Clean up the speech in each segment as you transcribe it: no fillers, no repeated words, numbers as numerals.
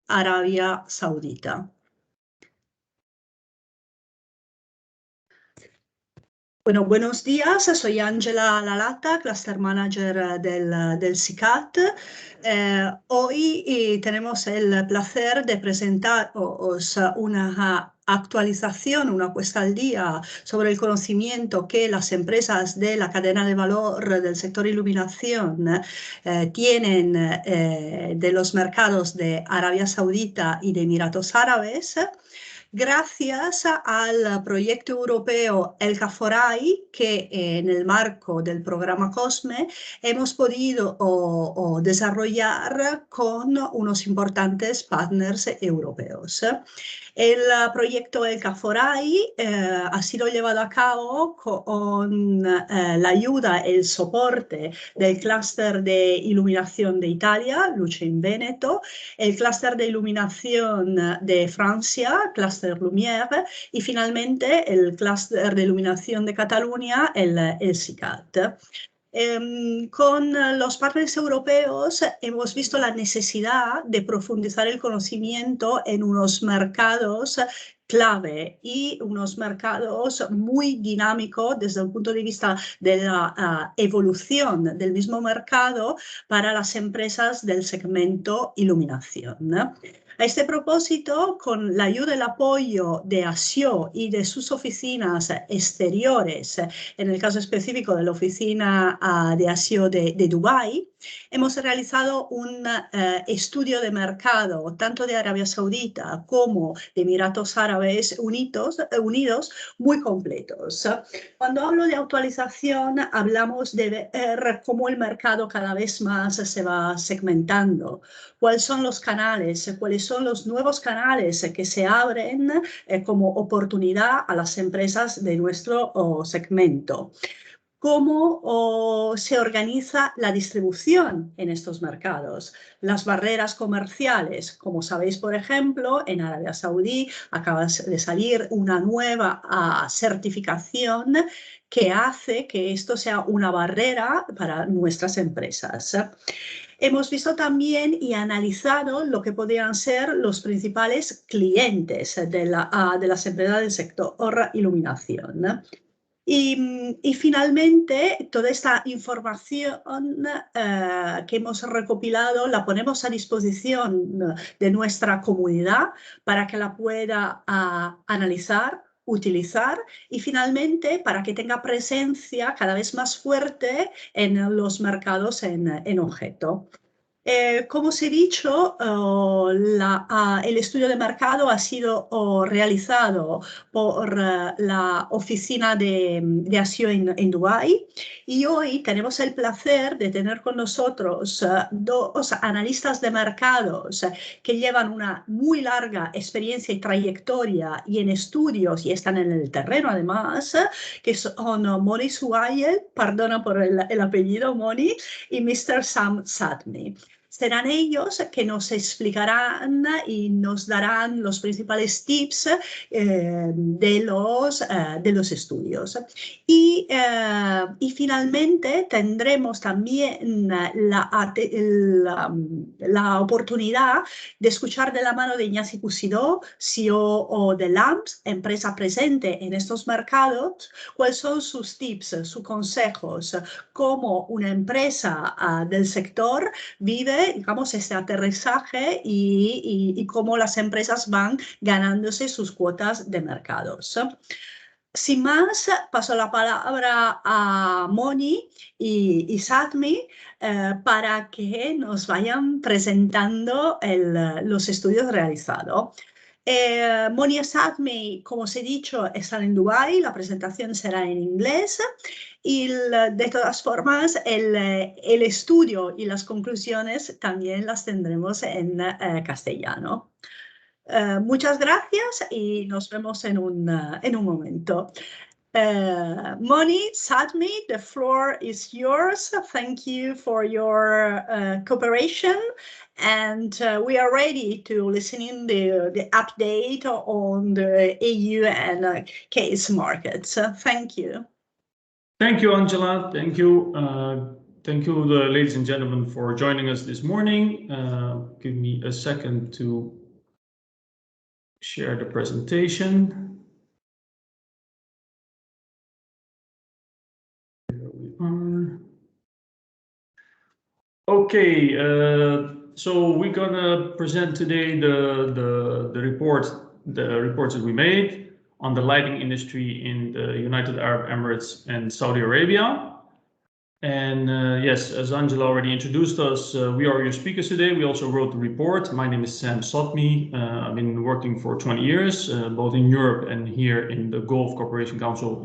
Arabia Saudita. Bueno, buenos días, soy Ángela Lalata, Cluster Manager del CICAT. Hoy tenemos el placer de presentaros una actualización, una puesta al día sobre el conocimiento que las empresas de la cadena de valor del sector iluminación tienen de los mercados de Arabia Saudita y de Emiratos Árabes. Gracias al proyecto europeo El Caforai, que en el marco del programa COSME hemos podido desarrollar con unos importantes partners europeos. El proyecto El Caforai ha sido llevado a cabo con la ayuda, el soporte del clúster de iluminación de Italia, Luce in Veneto, el clúster de iluminación de Francia, Cluster Lumière, y finalmente el clúster de iluminación de Cataluña, el CICAT. Con los partners europeos hemos visto la necesidad de profundizar el conocimiento en unos mercados clave y unos mercados muy dinámicos desde el punto de vista de la evolución del mismo mercado para las empresas del segmento iluminación. A este propósito, con la ayuda y el apoyo de ASIO y de sus oficinas exteriores, en el caso específico de la oficina de ASIO de Dubái, hemos realizado un estudio de mercado tanto de Arabia Saudita como de Emiratos Árabes Unidos muy completos. Cuando hablo de actualización, hablamos de ver cómo el mercado cada vez más se va segmentando, cuáles son los canales, cuáles son los nuevos canales que se abren como oportunidad a las empresas de nuestro segmento. Cómo se organiza la distribución en estos mercados, las barreras comerciales. Como sabéis, por ejemplo, en Arabia Saudí acaba de salir una nueva certificación que hace que esto sea una barrera para nuestras empresas. Hemos visto también y analizado lo que podrían ser los principales clientes de las empresas del sector iluminación. Y finalmente, toda esta información que hemos recopilado la ponemos a disposición de nuestra comunidad para que la pueda analizar, utilizar y finalmente para que tenga presencia cada vez más fuerte en los mercados en objeto. Como os he dicho, el estudio de mercado ha sido realizado por la oficina de ASIO en Dubái y hoy tenemos el placer de tener con nosotros dos analistas de mercados que llevan una muy larga experiencia y trayectoria y en estudios y están en el terreno además, que son Moni Suayel, perdona por el apellido Moni, y Mr. Sam Sadmi. Serán ellos que nos explicarán y nos darán los principales tips de los estudios. Y finalmente tendremos también la oportunidad de escuchar de la mano de Ignacy Cusidó, CEO de LAMPS, empresa presente en estos mercados, cuáles son sus tips, sus consejos, cómo una empresa del sector vive, digamos, este aterrizaje y cómo las empresas van ganándose sus cuotas de mercados. Sin más, paso la palabra a Moni y Sadmi para que nos vayan presentando los estudios realizados. Moni y Sadmi, como os he dicho, están en Dubái, la presentación será en inglés y de todas formas el estudio y las conclusiones también las tendremos en castellano. Muchas gracias y nos vemos en un momento. Moni, Sadmi, the floor is yours. Thank you for your cooperation. And we are ready to listen in the update on the EU and KAS markets. Thank you. Thank you, Angela. Thank you, thank you, ladies and gentlemen, for joining us this morning. Give me a second to share the presentation. Here we are. Okay, so we're gonna present today the reports that we made on the lighting industry in the United Arab Emirates and Saudi Arabia. And yes, as Angela already introduced us, we are your speakers today. We also wrote the report. My name is Sam Sotmi. I've been working for 20 years, both in Europe and here in the Gulf Cooperation Council,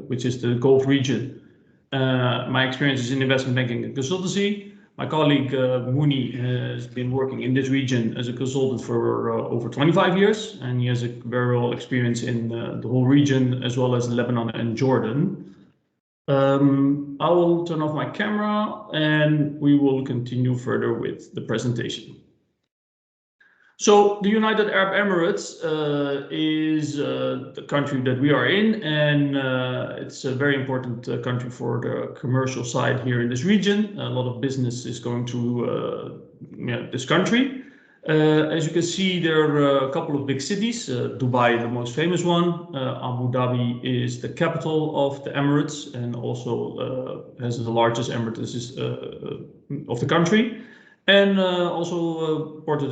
which is the Gulf region. My experience is in investment banking and consultancy. My colleague Mooney has been working in this region as a consultant for over 25 years, and he has a very well experience in the whole region, as well as Lebanon and Jordan. I will turn off my camera and we will continue further with the presentation. So the United Arab Emirates is the country that we are in, and it's a very important country for the commercial side here in this region. A lot of business is going through this country. As you can see, there are a couple of big cities. Dubai, the most famous one. Abu Dhabi is the capital of the Emirates and also has the largest Emirates of the country. And also important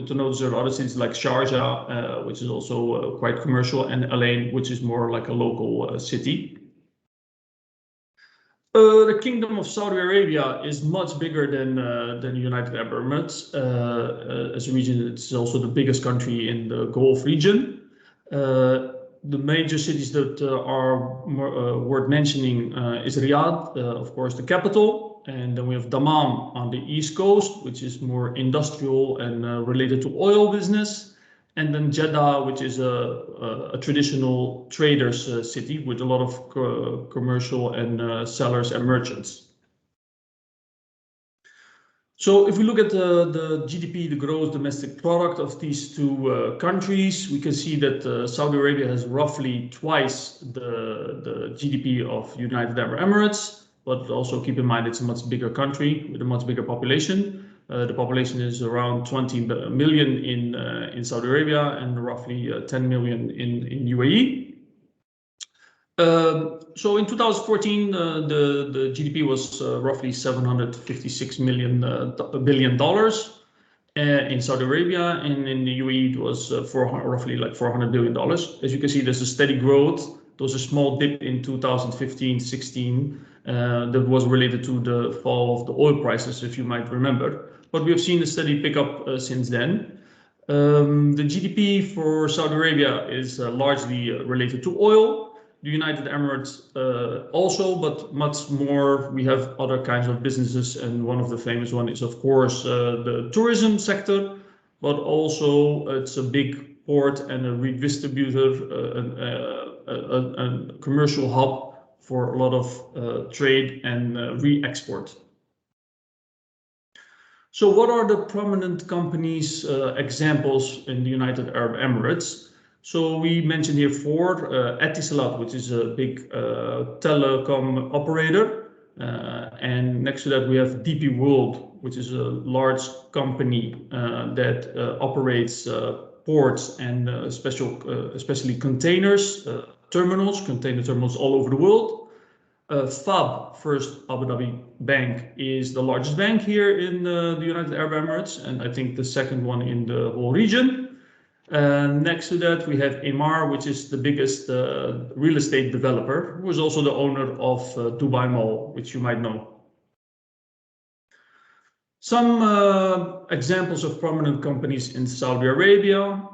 to notice there are other cities like Sharjah, which is also quite commercial, and Al Ain, which is more like a local city. The Kingdom of Saudi Arabia is much bigger than the United Arab Emirates. As a region, it's also the biggest country in the Gulf region. The major cities that are worth mentioning is Riyadh, of course, the capital. And then we have Dammam on the east coast, which is more industrial and related to oil business. And then Jeddah, which is a traditional traders city with a lot of commercial and sellers and merchants. So if we look at the GDP, the gross domestic product of these two countries, we can see that Saudi Arabia has roughly twice the GDP of United Arab Emirates, but also keep in mind it's a much bigger country with a much bigger population. The population is around 20 million in Saudi Arabia and roughly 10 million in UAE. So in 2014, the GDP was roughly $756 billion in Saudi Arabia, and in the UAE it was roughly like $400 billion. As you can see, there's a steady growth. There was a small dip in 2015-16 that was related to the fall of the oil prices, if you might remember. But we have seen a steady pickup since then. The GDP for Saudi Arabia is largely related to oil. The United Emirates also, but much more. We have other kinds of businesses, and one of the famous one is, of course, the tourism sector, but also it's a big port and a redistributor, a commercial hub for a lot of trade and re-export. So what are the prominent companies examples in the United Arab Emirates? So we mentioned here four, Etisalat, which is a big telecom operator. And next to that we have DP World, which is a large company that operates ports and especially containers, container terminals all over the world. FAB, First Abu Dhabi Bank, is the largest bank here in the United Arab Emirates, and I think the second one in the whole region. Next to that, we have Emaar, which is the biggest real estate developer, who is also the owner of Dubai Mall, which you might know. Some examples of prominent companies in Saudi Arabia.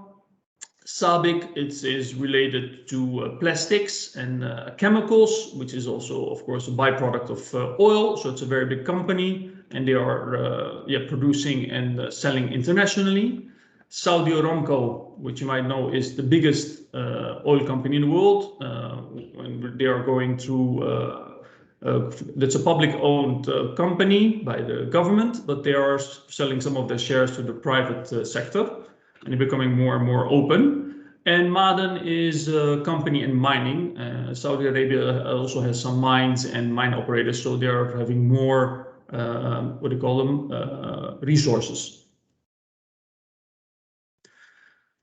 SABIC, it is related to plastics and chemicals, which is also, of course, a byproduct of oil. So it's a very big company, and they are producing and selling internationally. Saudi Aramco, which you might know is the biggest oil company in the world. And they are going through, that's a public-owned company by the government, but they are selling some of their shares to the private sector, and they're becoming more and more open. And Ma'aden is a company in mining. Saudi Arabia also has some mines and mine operators, so they are having more, what do you call them, resources.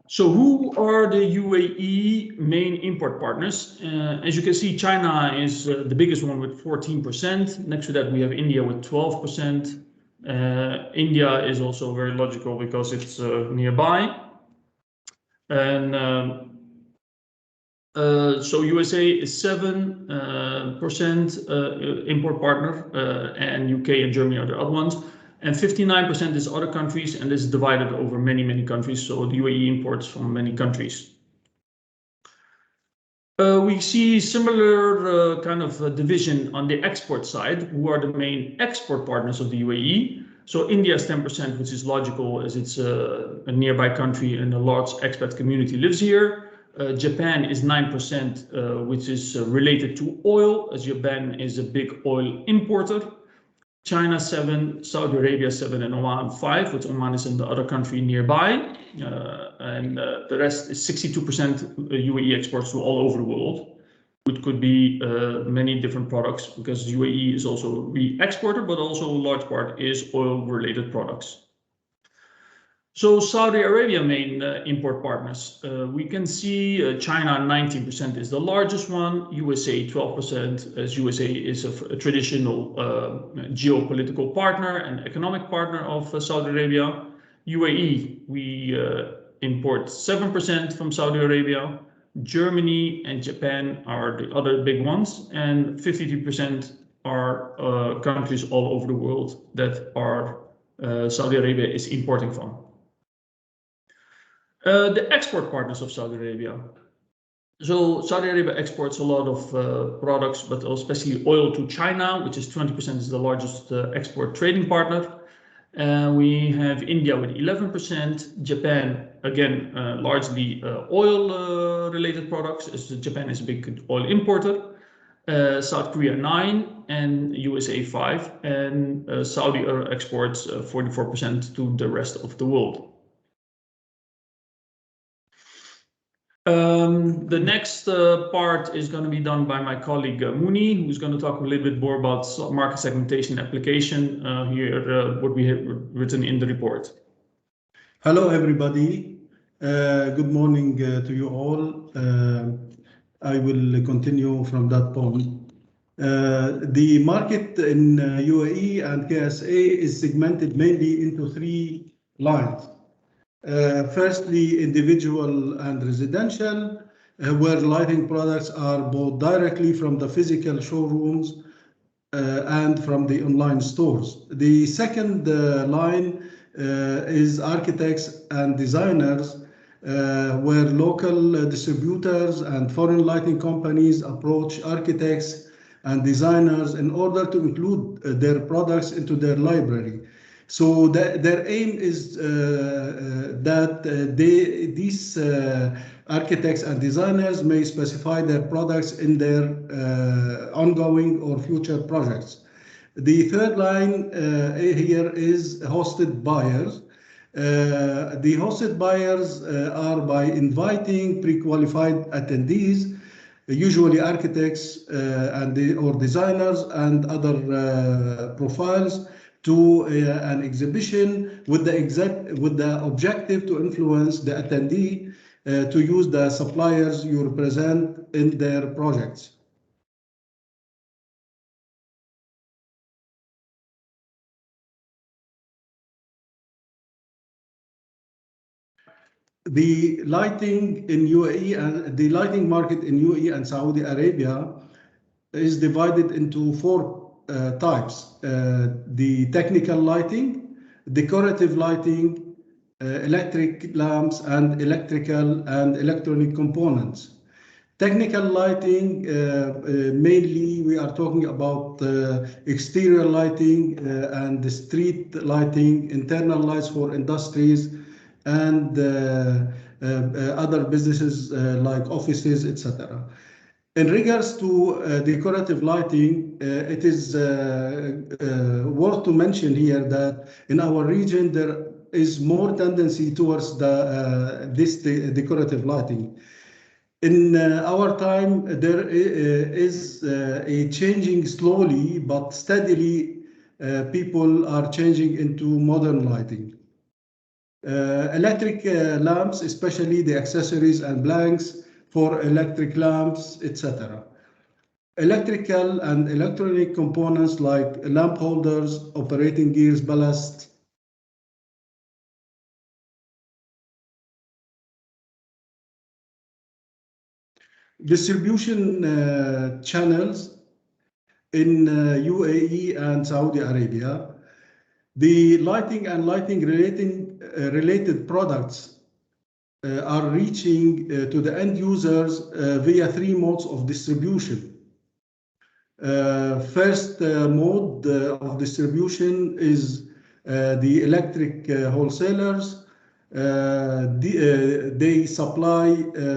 So who are the UAE main import partners? As you can see, China is the biggest one with 14%. Next to that, we have India with 12%. India is also very logical because it's nearby. And so USA is 7% import partner, and UK and Germany are the other ones. And 59% is other countries, and this is divided over many, many countries. So the UAE imports from many countries. We see similar kind of division on the export side. Who are the main export partners of the UAE? So India is 10%, which is logical as it's a nearby country and a large expat community lives here. Japan is 9%, which is related to oil, as Japan is a big oil importer. China 7, Saudi Arabia 7, and Oman 5, which Oman is in the other country nearby. And the rest is 62% UAE exports to all over the world, which could be many different products, because UAE is also the exporter, but also a large part is oil-related products. So Saudi Arabia main import partners, we can see China 19% is the largest one, USA 12%, as USA is a traditional geopolitical partner and economic partner of Saudi Arabia. UAE, we import 7% from Saudi Arabia. Germany and Japan are the other big ones, and 52% are countries all over the world that are Saudi Arabia is importing from. The export partners of Saudi Arabia. So Saudi Arabia exports a lot of products, but especially oil to China, which is 20% is the largest export trading partner. We have India with 11%, Japan, again, largely oil-related products, as Japan is a big oil importer. South Korea 9, and USA 5, and Saudi exports 44% to the rest of the world. The next part is going to be done by my colleague Mooney, who's going to talk a little bit more about market segmentation application, what we have written in the report. Hello, everybody. Good morning to you all. I will continue from that point. The market in UAE and KSA is segmented mainly into 3 lines. Firstly, individual and residential, where lighting products are bought directly from the physical showrooms and from the online stores. The second line is architects and designers, where local distributors and foreign lighting companies approach architects and designers in order to include their products into their library. So their aim is that these architects and designers may specify their products in their ongoing or future projects. The third line here is hosted buyers. The hosted buyers are by inviting pre-qualified attendees, usually architects or designers and other profiles, to an exhibition with the objective to influence the attendee to use the suppliers you represent in their projects. The lighting in UAE and the lighting market in UAE and Saudi Arabia is divided into 4 types: the technical lighting, decorative lighting, electric lamps, and electrical and electronic components. Technical lighting, mainly we are talking about exterior lighting and the street lighting, internal lights for industries and other businesses like offices, etc. In regards to decorative lighting, it is worth to mention here that in our region there is more tendency towards this decorative lighting. In our time, there is a changing slowly but steadily. People are changing into modern lighting. Electric lamps, especially the accessories and blanks for electric lamps, etc. Electrical and electronic components like lamp holders, operating gears, ballast. Distribution channels in UAE and Saudi Arabia. The lighting and lighting related products are reaching to the end users via 3 modes of distribution. First mode of distribution is the electric wholesalers. They supply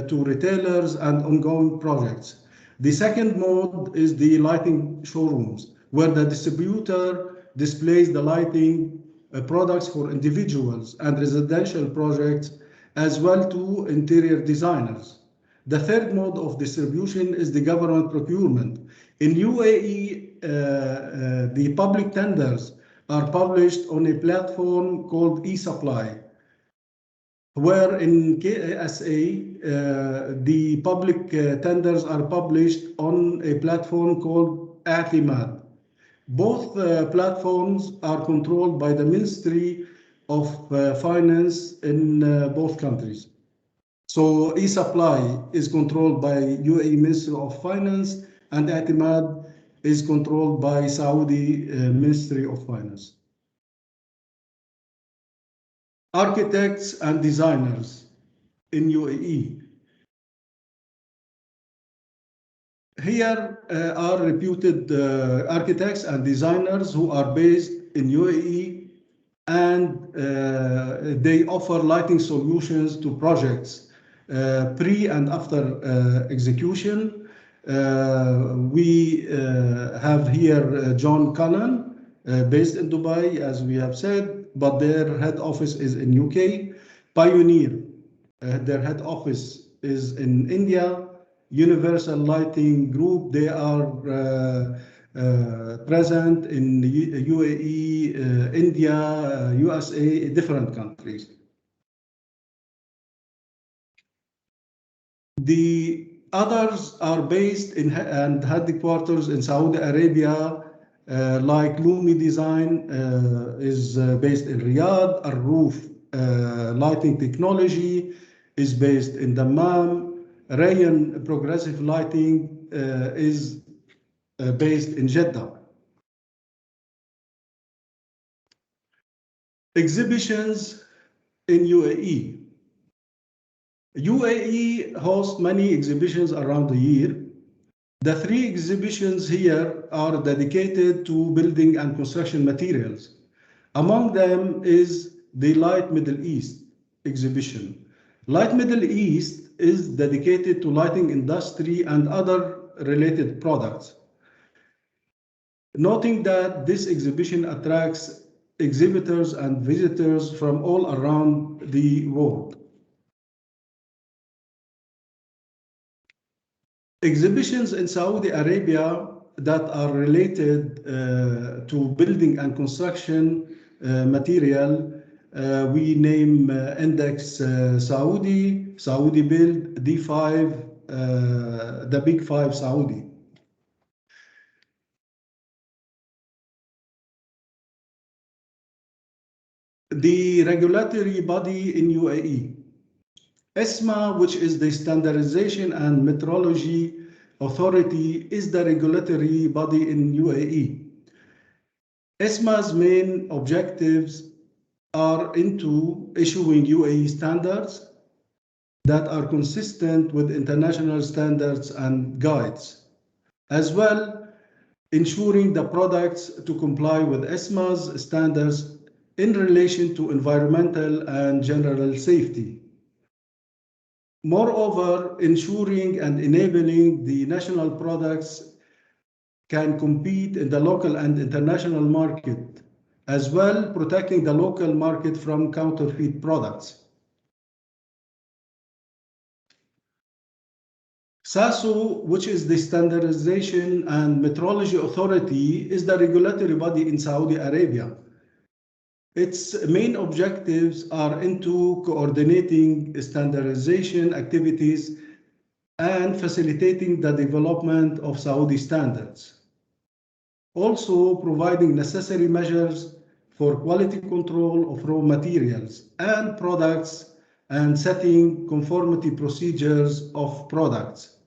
to retailers and ongoing projects. The second mode is the lighting showrooms, where the distributor displays the lighting products for individuals and residential projects, as well to interior designers. The third mode of distribution is the government procurement. In UAE, the public tenders are published on a platform called eSupply, where in KSA, the public tenders are published on a platform called Atimad. Both platforms are controlled by the Ministry of Finance in both countries. So eSupply is controlled by UAE Ministry of Finance, and Atimad is controlled by Saudi Ministry of Finance. Architects and designers in UAE. Here are reputed architects and designers who are based in UAE, and they offer lighting solutions to projects pre and after execution. We have here John Cullen, based in Dubai, as we have said, but their head office is in UK. Pioneer, their head office is in India. Universal Lighting Group, they are present in the UAE, India, USA, different countries. The others are based in and headquarters in Saudi Arabia, like Lumi Design is based in Riyadh. Al-Roof Lighting Technology is based in Dammam. Rayan Progressive Lighting is based in Jeddah. Exhibitions in UAE. UAE hosts many exhibitions around the year. The 3 exhibitions here are dedicated to building and construction materials. Among them is the Light Middle East exhibition. Light Middle East is dedicated to lighting industry and other related products. Noting that this exhibition attracts exhibitors and visitors from all around the world. Exhibitions in Saudi Arabia that are related to building and construction material, we name Index Saudi, Saudi Build, D5, the Big 5 Saudi. The regulatory body in UAE. ESMA, which is the Standardization and Metrology Authority, is the regulatory body in UAE. ESMA's main objectives are into issuing UAE standards that are consistent with international standards and guides, as well ensuring the products to comply with ESMA's standards in relation to environmental and general safety. Moreover, ensuring and enabling the national products can compete in the local and international market as well protecting the local market from counterfeit products. SASO, which is the Standardization and Metrology Authority, is the regulatory body in Saudi Arabia. Its main objectives are into coordinating standardization activities and facilitating the development of Saudi standards. Also providing necessary measures for quality control of raw materials and products and setting conformity procedures of products,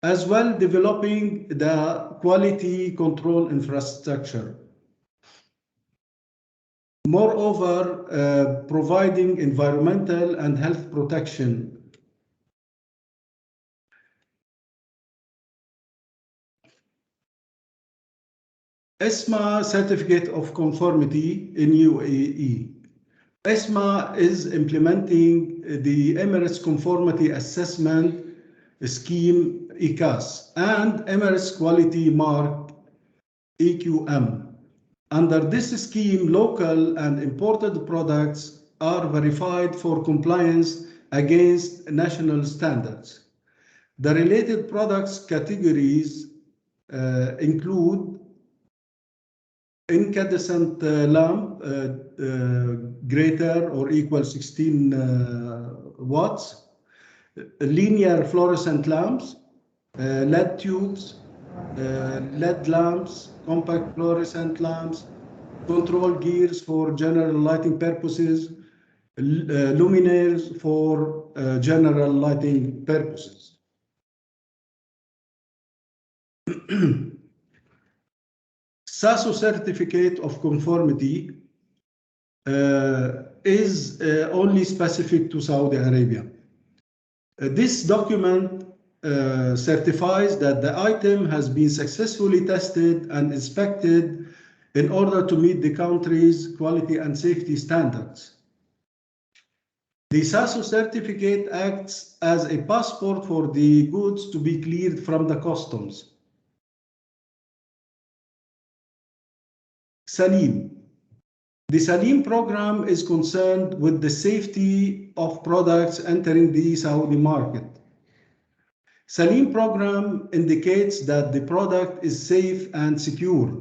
as well developing the quality control infrastructure. Moreover, providing environmental and health protection. ESMA Certificate of Conformity in UAE. ESMA is implementing the Emirates Conformity Assessment Scheme KAS and Emirates Quality Mark EQM. Under this scheme, local and imported products are verified for compliance against national standards. The related products categories include incandescent lamp greater or equal 16 watts, linear fluorescent lamps, LED tubes, LED lamps, compact fluorescent lamps, control gears for general lighting purposes, luminaires for general lighting purposes. SASO Certificate of Conformity is only specific to Saudi Arabia. This document certifies that the item has been successfully tested and inspected in order to meet the country's quality and safety standards. The SASO certificate acts as a passport for the goods to be cleared from the customs. Salim. The Salim program is concerned with the safety of products entering the Saudi market. Salim program indicates that the product is safe and secure.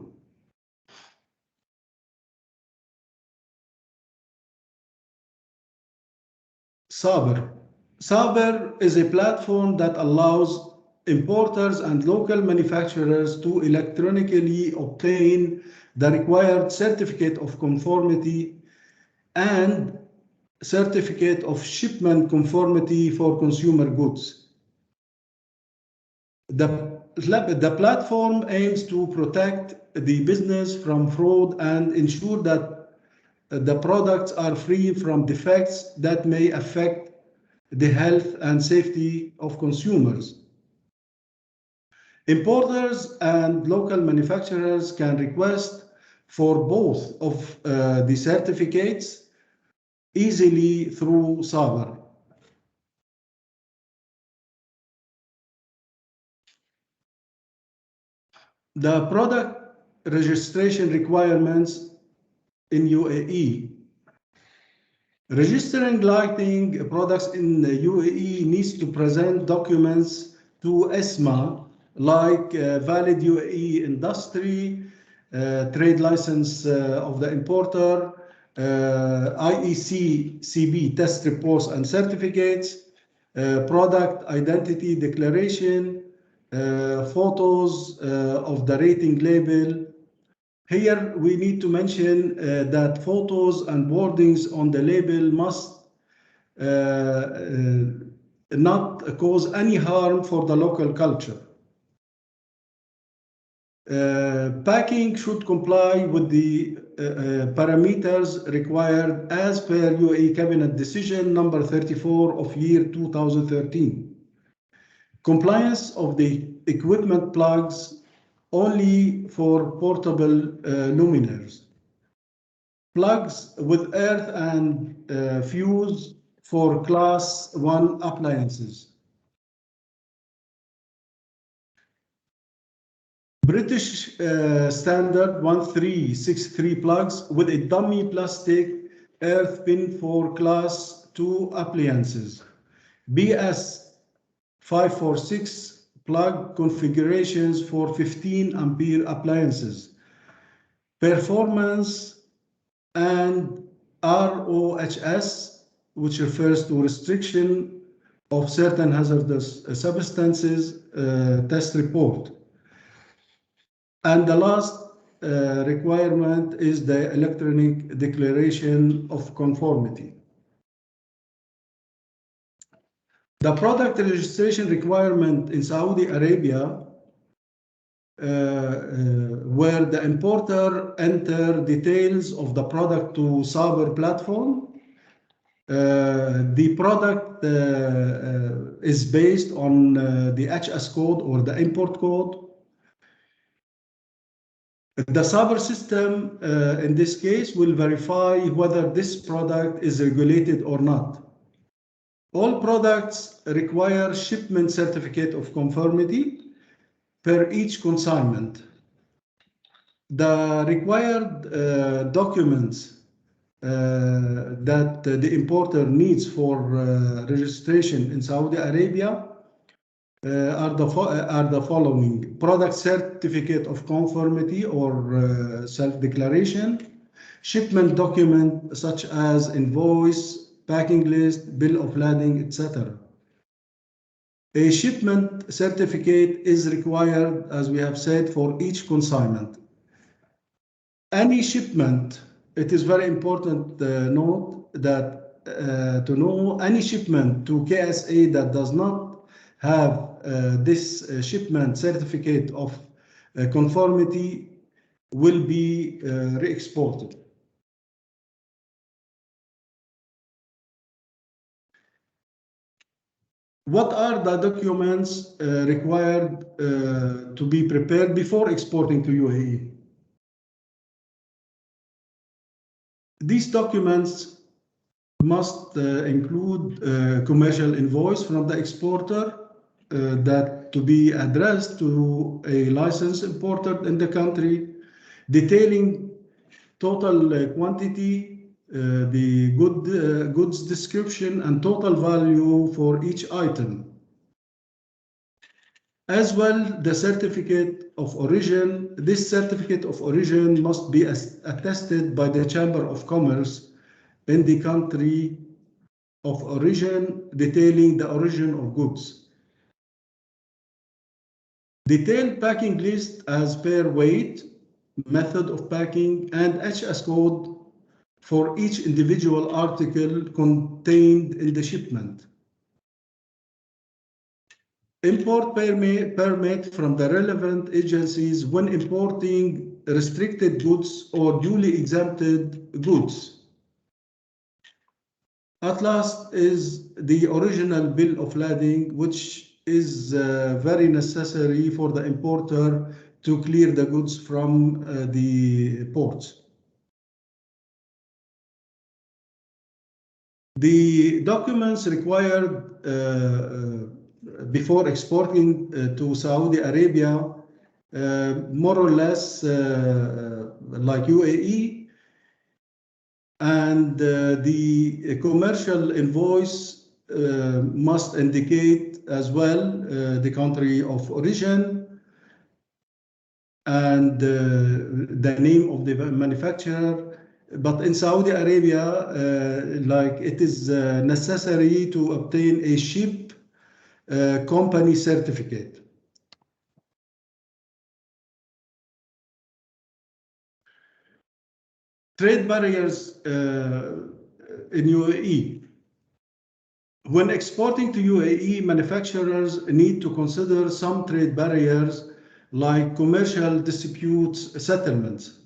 Sobre. Sobre is a platform that allows importers and local manufacturers to electronically obtain the required certificate of conformity and certificate of shipment conformity for consumer goods. The platform aims to protect the business from fraud and ensure that the products are free from defects that may affect the health and safety of consumers. Importers and local manufacturers can request for both of the certificates easily through Sobre. The product registration requirements in UAE. Registering lighting products in the UAE needs to present documents to ESMA like valid UAE industry, trade license of the importer, IEC CB test reports and certificates, product identity declaration, photos of the rating label. Here we need to mention that photos and wordings on the label must not cause any harm for the local culture. Packing should comply with the parameters required as per UAE Cabinet Decision number 34 of year 2013. Compliance of the equipment plugs only for portable luminaires. Plugs with earth and fuse for Class 1 appliances. British standard 1363 plugs with a dummy plastic earth pin for class 2 appliances. BS 546 plug configurations for 15 ampere appliances. Performance and ROHS, which refers to restriction of certain hazardous substances, test report. And the last requirement is the electronic declaration of conformity. The product registration requirement in Saudi Arabia, where the importer enter details of the product to Sobre platform. The product is based on the HS code or the import code. The Sobre system, in this case, will verify whether this product is regulated or not. All products require shipment certificate of conformity per each consignment. The required documents that the importer needs for registration in Saudi Arabia are the following: product certificate of conformity or self-declaration, shipment document such as invoice, packing list, bill of lading, etc. A shipment certificate is required, as we have said, for each consignment. Any shipment, it is very important note that to know any shipment to KSA that does not have this shipment certificate of conformity will be re-exported. What are the documents required to be prepared before exporting to UAE? These documents must include commercial invoice from the exporter that to be addressed to a licensed importer in the country, detailing total quantity, the goods description and total value for each item. As well, the certificate of origin. This certificate of origin must be attested by the Chamber of Commerce in the country of origin, detailing the origin of goods. Detailed packing list as per weight, method of packing, and HS code for each individual article contained in the shipment. Import permit from the relevant agencies when importing restricted goods or duly exempted goods. At last is the original bill of lading, which is very necessary for the importer to clear the goods from the ports. The documents required before exporting to Saudi Arabia, more or less like UAE, and the commercial invoice must indicate as well the country of origin and the name of the manufacturer. But in Saudi Arabia, like it is necessary to obtain a ship company certificate. Trade barriers in UAE. When exporting to UAE, manufacturers need to consider some trade barriers like commercial disputes settlements.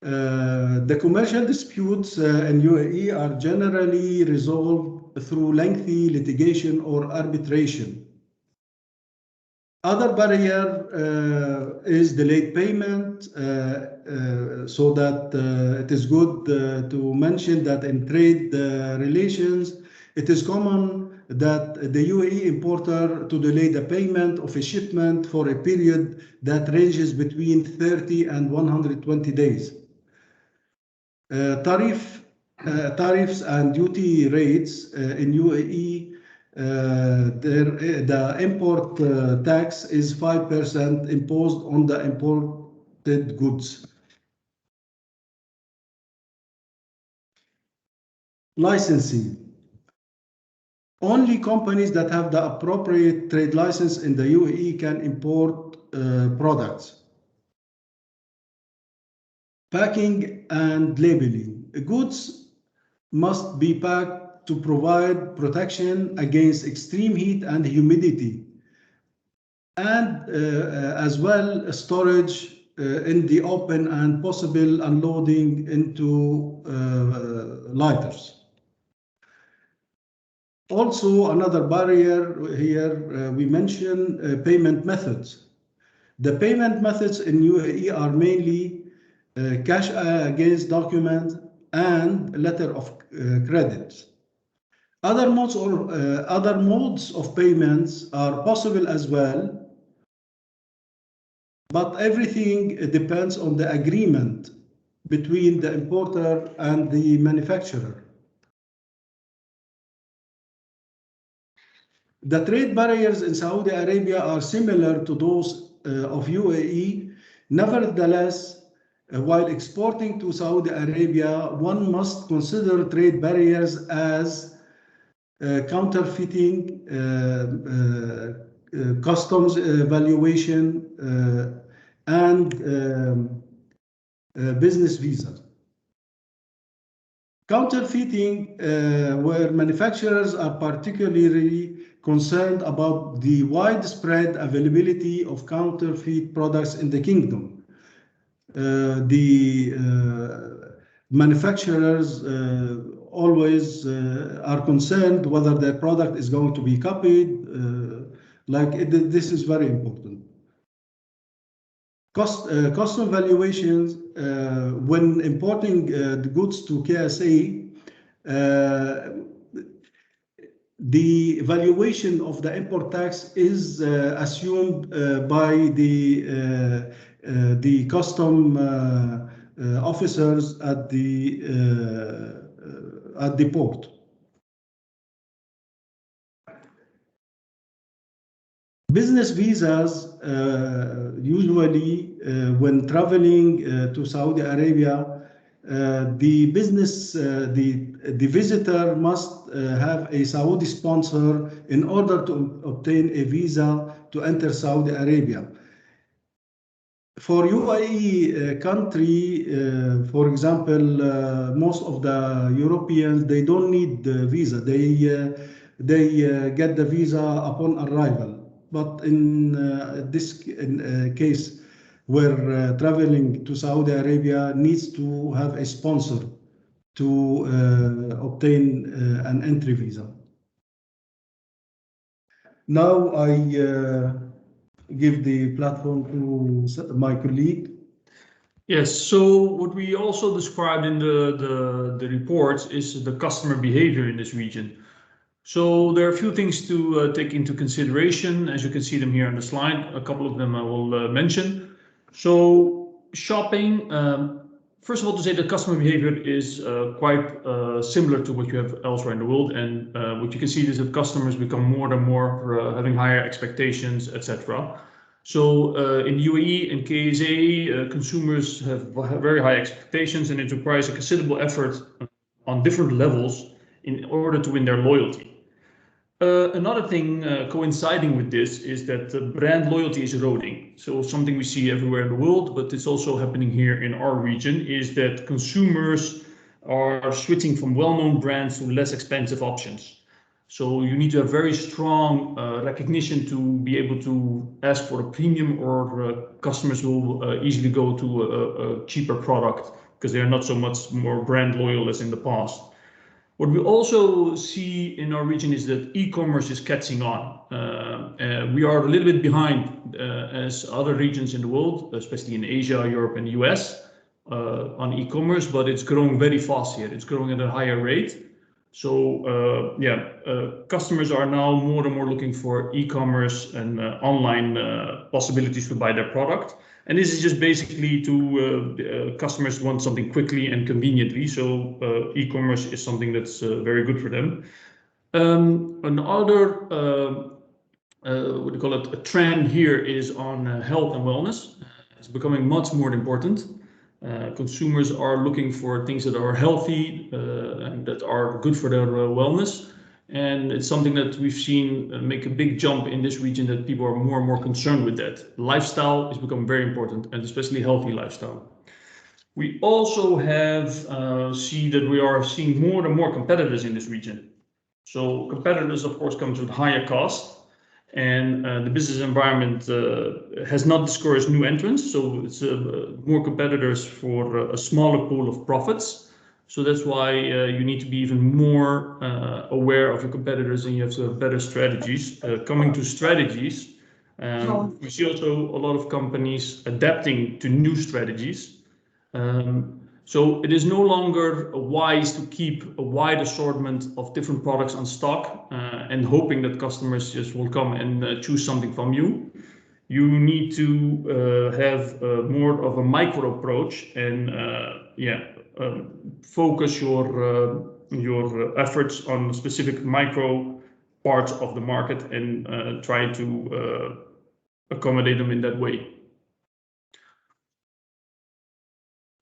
The commercial disputes in UAE are generally resolved through lengthy litigation or arbitration. Other barrier is delayed payment, so that it is good to mention that in trade relations, it is common that the UAE importer to delay the payment of a shipment for a period that ranges between 30 and 120 days. Tariffs and duty rates in UAE, the import tax is 5% imposed on the imported goods. Licensing. Only companies that have the appropriate trade license in the UAE can import products. Packing and labeling. Goods must be packed to provide protection against extreme heat and humidity, and as well storage in the open and possible unloading into lighters. Also, another barrier here, we mention payment methods. The payment methods in UAE are mainly cash against document and letter of credit. Other modes of payments are possible as well, but everything depends on the agreement between the importer and the manufacturer. The trade barriers in Saudi Arabia are similar to those of UAE. Nevertheless, while exporting to Saudi Arabia, one must consider trade barriers as counterfeiting, customs valuation, and business visa. Counterfeiting, where manufacturers are particularly concerned about the widespread availability of counterfeit products in the kingdom. The manufacturers always are concerned whether their product is going to be copied. This is very important. Custom valuations, when importing the goods to KSA, the valuation of the import tax is assumed by the custom officers at the port. Business visas, usually when traveling to Saudi Arabia, the visitor must have a Saudi sponsor in order to obtain a visa to enter Saudi Arabia. For UAE country, for example, most of the Europeans, they don't need the visa. They get the visa upon arrival. But in this case, where traveling to Saudi Arabia needs to have a sponsor to obtain an entry visa. Now I give the platform to my colleague. Yes, so what we also described in the reports is the customer behavior in this region. So there are a few things to take into consideration. As you can see them here on the slide, a couple of them I will mention. So shopping, first of all, to say that customer behavior is quite similar to what you have elsewhere in the world, and what you can see is that customers become more and more having higher expectations, etc. So in UAE and KSA, consumers have very high expectations, and it requires a considerable effort on different levels in order to win their loyalty. Another thing coinciding with this is that brand loyalty is eroding. So something we see everywhere in the world, but it's also happening here in our region, is that consumers are switching from well-known brands to less expensive options. So you need to have very strong recognition to be able to ask for a premium, or customers will easily go to a cheaper product because they are not so much more brand loyal as in the past. What we also see in our region is that e-commerce is catching on. We are a little bit behind as other regions in the world, especially in Asia, Europe, and the US, on e-commerce, but it's growing very fast here. It's growing at a higher rate. So customers are now more and more looking for e-commerce and online possibilities to buy their product. And this is just basically to customers want something quickly and conveniently. So e-commerce is something that's very good for them. Another, what do you call it, a trend here is on health and wellness. It's becoming much more important. Consumers are looking for things that are healthy and that are good for their wellness. And it's something that we've seen make a big jump in this region, that people are more and more concerned with that. Lifestyle is becoming very important, and especially healthy lifestyle. We also have see that we are seeing more and more competitors in this region. So competitors, of course, comes with higher cost. And the business environment has not discouraged new entrants, so it's more competitors for a smaller pool of profits. So that's why you need to be even more aware of your competitors, and you have to have better strategies. Coming to strategies, we see also a lot of companies adapting to new strategies. So it is no longer wise to keep a wide assortment of different products on stock and hoping that customers just will come and choose something from you. You need to have more of a micro approach and focus your efforts on specific micro parts of the market and try to accommodate them in that way.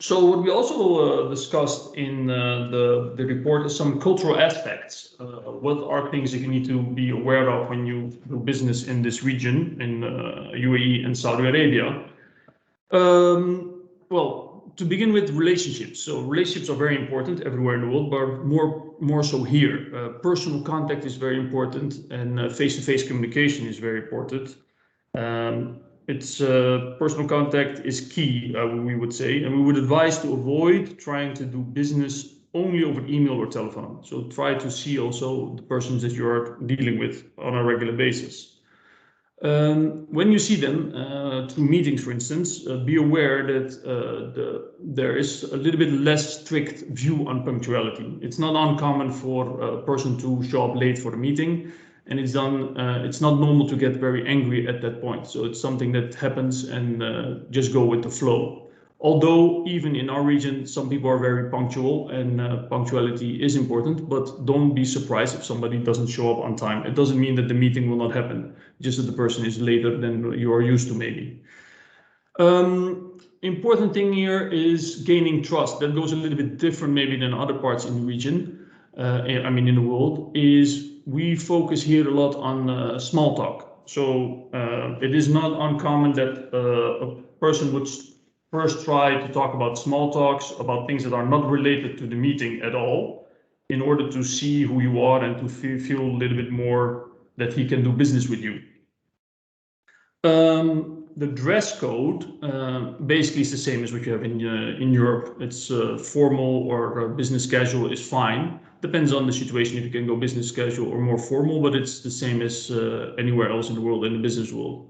So what we also discussed in the report is some cultural aspects. What are things that you need to be aware of when you do business in this region, in UAE and Saudi Arabia? Well, to begin with, relationships. So relationships are very important everywhere in the world, but more so here. Personal contact is very important, and face-to-face communication is very important. Personal contact is key, we would say, and we would advise to avoid trying to do business only over email or telephone. So try to see also the persons that you're dealing with on a regular basis. When you see them through meetings, for instance, be aware that there is a little bit less strict view on punctuality. It's not uncommon for a person to show up late for a meeting. And it's not normal to get very angry at that point. So it's something that happens, and just go with the flow. Although even in our region, some people are very punctual, and punctuality is important, but don't be surprised if somebody doesn't show up on time. It doesn't mean that the meeting will not happen, just that the person is later than you are used to maybe. Important thing here is gaining trust. That goes a little bit different maybe than other parts in the region, in the world, is we focus here a lot on small talk. So it is not uncommon that a person would first try to talk about small talks, about things that are not related to the meeting at all, in order to see who you are and to feel a little bit more that he can do business with you. The dress code basically is the same as what you have in Europe. It's formal or business casual is fine. Depends on the situation if you can go business casual or more formal, but it's the same as anywhere else in the world, in the business world.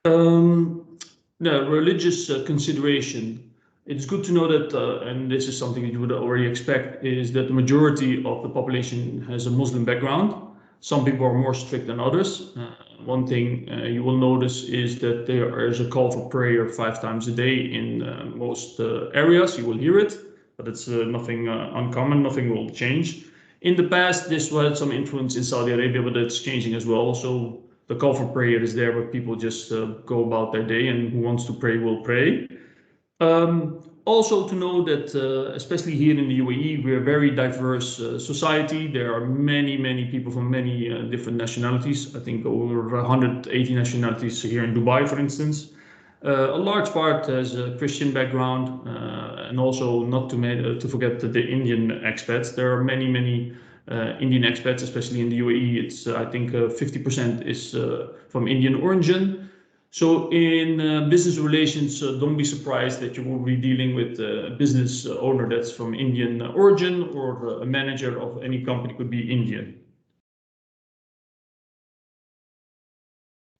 The religious consideration. It's good to know that, and this is something that you would already expect, is that the majority of the population has a Muslim background. Some people are more strict than others. One thing you will notice is that there is a call for prayer 5 times a day in most areas. You will hear it, but it's nothing uncommon, nothing will change. In the past, this had some influence in Saudi Arabia, but it's changing as well. So the call for prayer is there, but people just go about their day, and who wants to pray will pray. Also to know that, especially here in the UAE, we're a very diverse society. There are many people from many different nationalities. I think over 180 nationalities here in Dubai, for instance. A large part has a Christian background, and also not to forget the Indian expats. There are many Indian expats, especially in the UAE. It's I think 50% is from Indian origin. So in business relations, don't be surprised that you will be dealing with a business owner that's from Indian origin, or a manager of any company could be Indian.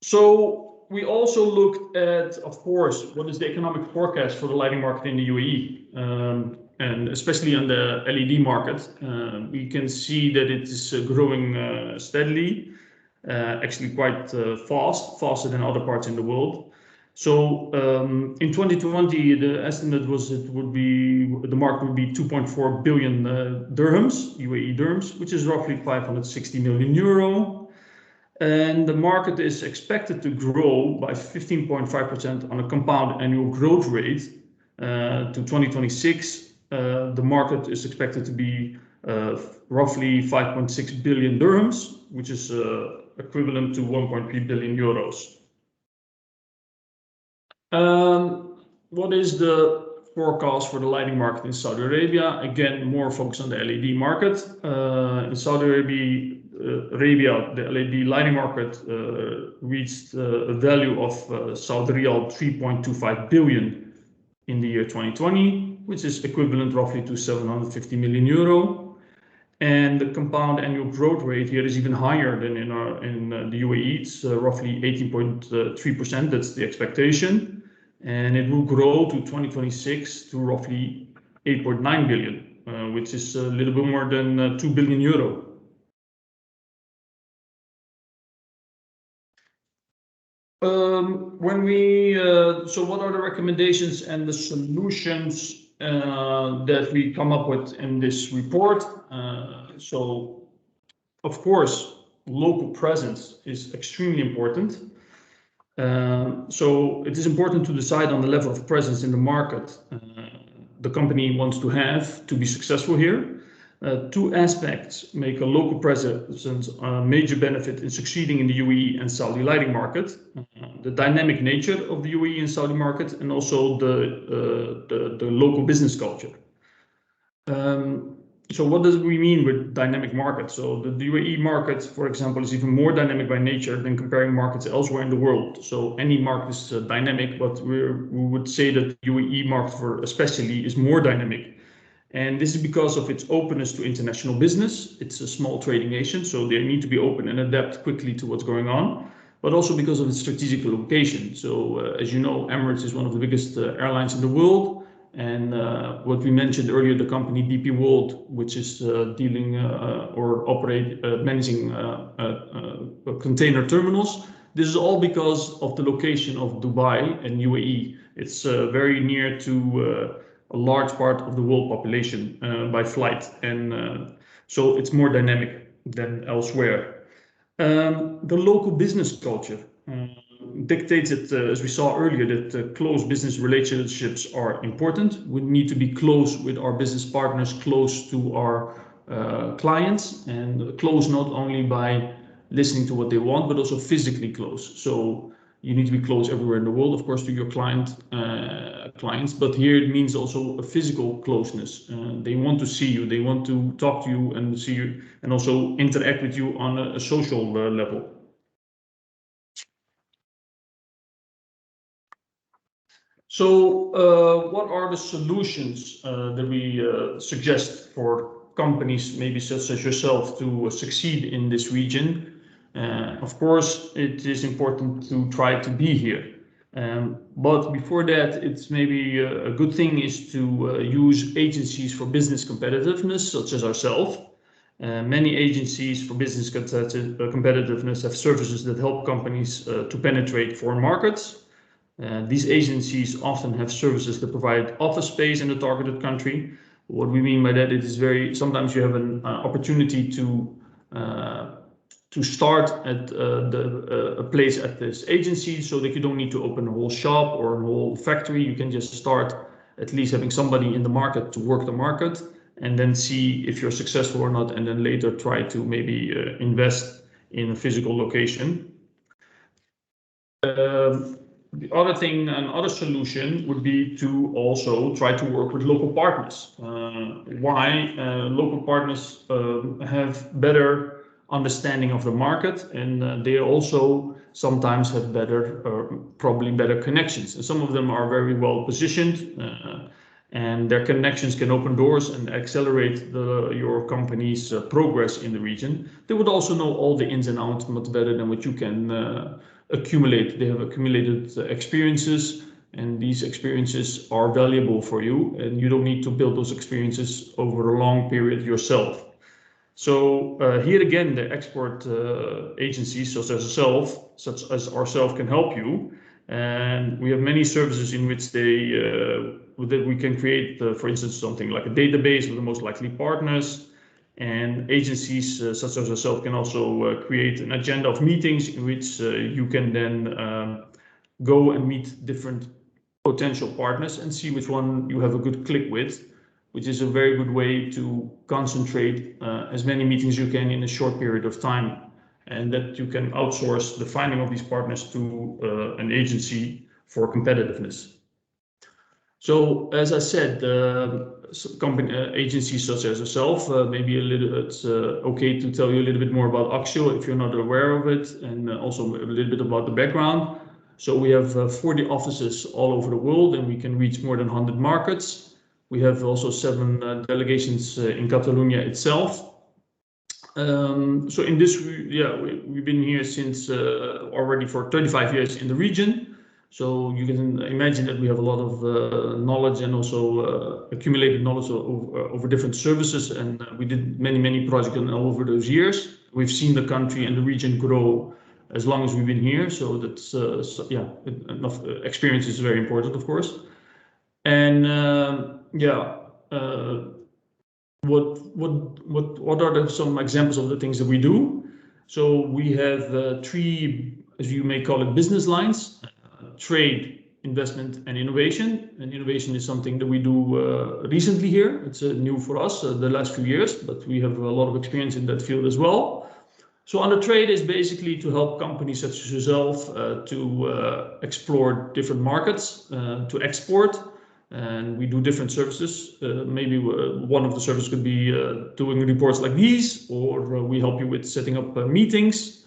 So we also looked at, of course, what is the economic forecast for the lighting market in the UAE. and especially on the LED market. We can see that it is growing steadily, actually quite faster than other parts in the world. So in 2020, the estimate was the market would be 2.4 billion dirhams, UAE dirhams, which is roughly 560 million euro. And the market is expected to grow by 15.5% on a compound annual growth rate to 2026. The market is expected to be roughly 5.6 billion dirhams, which is equivalent to 1.3 billion euros. What is the forecast for the lighting market in Saudi Arabia? Again, more focus on the LED market. In Saudi Arabia, the LED lighting market reached a value of Saudi Riyal 3.25 billion in the year 2020, which is equivalent roughly to 750 million euro. And the compound annual growth rate here is even higher than in the UAE. It's roughly 18.3%. That's the expectation. And it will grow to 2026 to roughly 8.9 billion, which is a little bit more than 2 billion euro. So what are the recommendations and the solutions that we come up with in this report? So, of course, local presence is extremely important. So it is important to decide on the level of presence in the market the company wants to have to be successful here. Two aspects make a local presence a major benefit in succeeding in the UAE and Saudi lighting market. The dynamic nature of the UAE and Saudi market, and also the local business culture. So what does we mean with dynamic market? So the UAE market, for example, is even more dynamic by nature than comparing markets elsewhere in the world. So any market is dynamic, but we would say that the UAE market especially is more dynamic. And this is because of its openness to international business. It's a small trading nation, so they need to be open and adapt quickly to what's going on, but also because of its strategic location. So as you know, Emirates is one of the biggest airlines in the world. And what we mentioned earlier, the company DP World, which is dealing managing container terminals. This is all because of the location of Dubai and UAE. It's very near to a large part of the world population by flight. And so it's more dynamic than elsewhere. The local business culture dictates it, as we saw earlier, that close business relationships are important. We need to be close with our business partners, close to our clients, and close not only by listening to what they want, but also physically close. So you need to be close everywhere in the world, of course, to your clients, but here it means also a physical closeness. They want to see you, they want to talk to you and see you, and also interact with you on a social level. So what are the solutions that we suggest for companies, maybe such as yourself, to succeed in this region? Of course, it is important to try to be here. But before that, it's maybe a good thing is to use agencies for business competitiveness, such as ourselves. Many agencies for business competitiveness have services that help companies to penetrate foreign markets. These agencies often have services that provide office space in the targeted country. What we mean by that, it is sometimes you have an opportunity to start at a place at this agency, so that you don't need to open a whole shop or a whole factory. You can just start at least having somebody in the market to work the market, and then see if you're successful or not, and then later try to maybe invest in a physical location. The other thing, another solution would be to also try to work with local partners. Why? Local partners have better understanding of the market, and they also sometimes have probably better connections. And some of them are very well positioned, and their connections can open doors and accelerate your company's progress in the region. They would also know all the ins and outs much better than what you can accumulate. They have accumulated experiences, and these experiences are valuable for you, and you don't need to build those experiences over a long period yourself. So here again, the export agencies such as ourselves can help you, and we have many services in which that we can create, for instance, something like a database with the most likely partners, and agencies such as ourselves can also create an agenda of meetings in which you can then go and meet different potential partners and see which one you have a good click with, which is a very good way to concentrate as many meetings you can in a short period of time, and that you can outsource the finding of these partners to an agency for competitiveness. So, as I said, agencies such as yourself, maybe it's okay to tell you a little bit more about Axio if you're not aware of it, and also a little bit about the background. So we have 40 offices all over the world, and we can reach more than 100 markets. We have also 7 delegations in Catalonia itself. So in this, we've been here since already for 35 years in the region. So you can imagine that we have a lot of knowledge and also accumulated knowledge over different services. And we did many projects over those years. We've seen the country and the region grow as long as we've been here. So that's, enough experience is very important, of course. And what are some examples of the things that we do? So we have 3, as you may call it, business lines: trade, investment, and innovation. And innovation is something that we do recently here. It's new for us the last few years, but we have a lot of experience in that field as well. So under trade is basically to help companies such as yourself to explore different markets, to export. And we do different services. Maybe one of the services could be doing reports like these, or we help you with setting up meetings.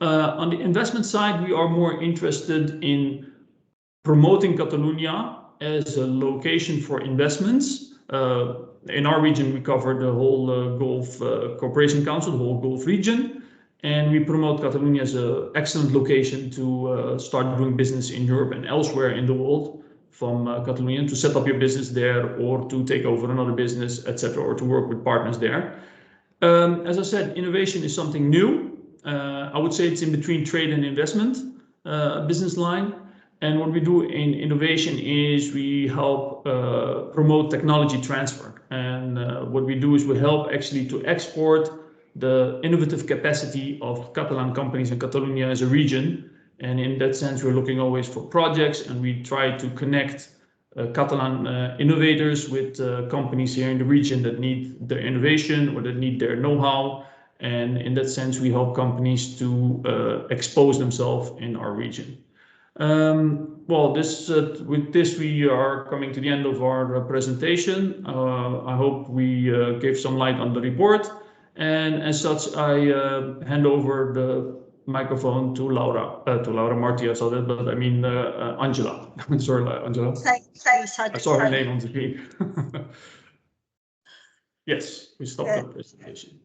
On the investment side, we are more interested in promoting Catalonia as a location for investments. In our region, we cover the whole Gulf Cooperation Council, the whole Gulf region, and we promote Catalonia as an excellent location to start doing business in Europe and elsewhere in the world. From Catalonia, to set up your business there, or to take over another business, etc., or to work with partners there. As I said, innovation is something new. I would say it's in between trade and investment business line. And what we do in innovation is we help promote technology transfer. And what we do is we help actually to export the innovative capacity of Catalan companies in Catalonia as a region. And in that sense, we're looking always for projects, and we try to connect Catalan innovators with companies here in the region that need their innovation or that need their know-how. And in that sense, we help companies to expose themselves in our region. Well, with this, we are coming to the end of our presentation. I hope we gave some light on the report. And as such, I hand over the microphone to Laura Martia, so that, but I mean Angela. Sorry, Angela. I saw her name on the screen. Yes, we stopped the presentation.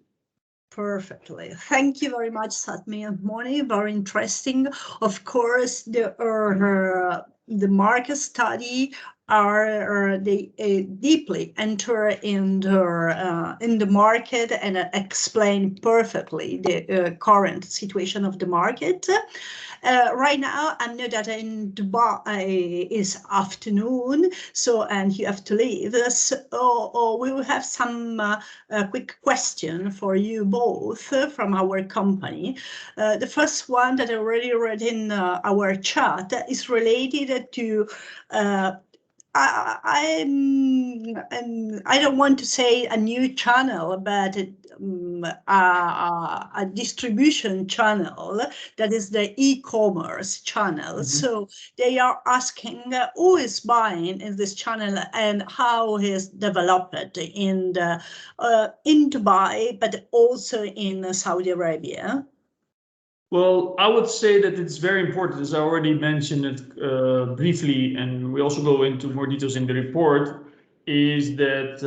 Perfectly. Thank you very much, Satmi and Moni. Very interesting. Of course, the market study they deeply enter in the market and explain perfectly the current situation of the market. Right now, I know that in Dubai is afternoon, and you have to leave. So we will have some quick question for you both from our company. The first one that I already read in our chat is related to I don't want to say a new channel, but a distribution channel that is the e-commerce channel. So they are asking who is buying in this channel and how is developed in Dubai, but also in Saudi Arabia. Well, I would say that it's very important, as I already mentioned it briefly, and we also go into more details in the report, is that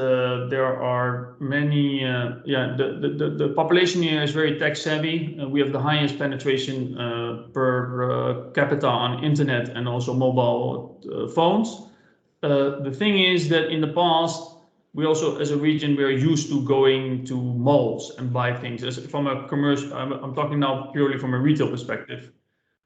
there are many, the population here is very tech savvy. We have the highest penetration per capita on internet and also mobile phones. The thing is that in the past, we also, as a region, we are used to going to malls and buy things. As from a commercial, I'm talking now purely from a retail perspective.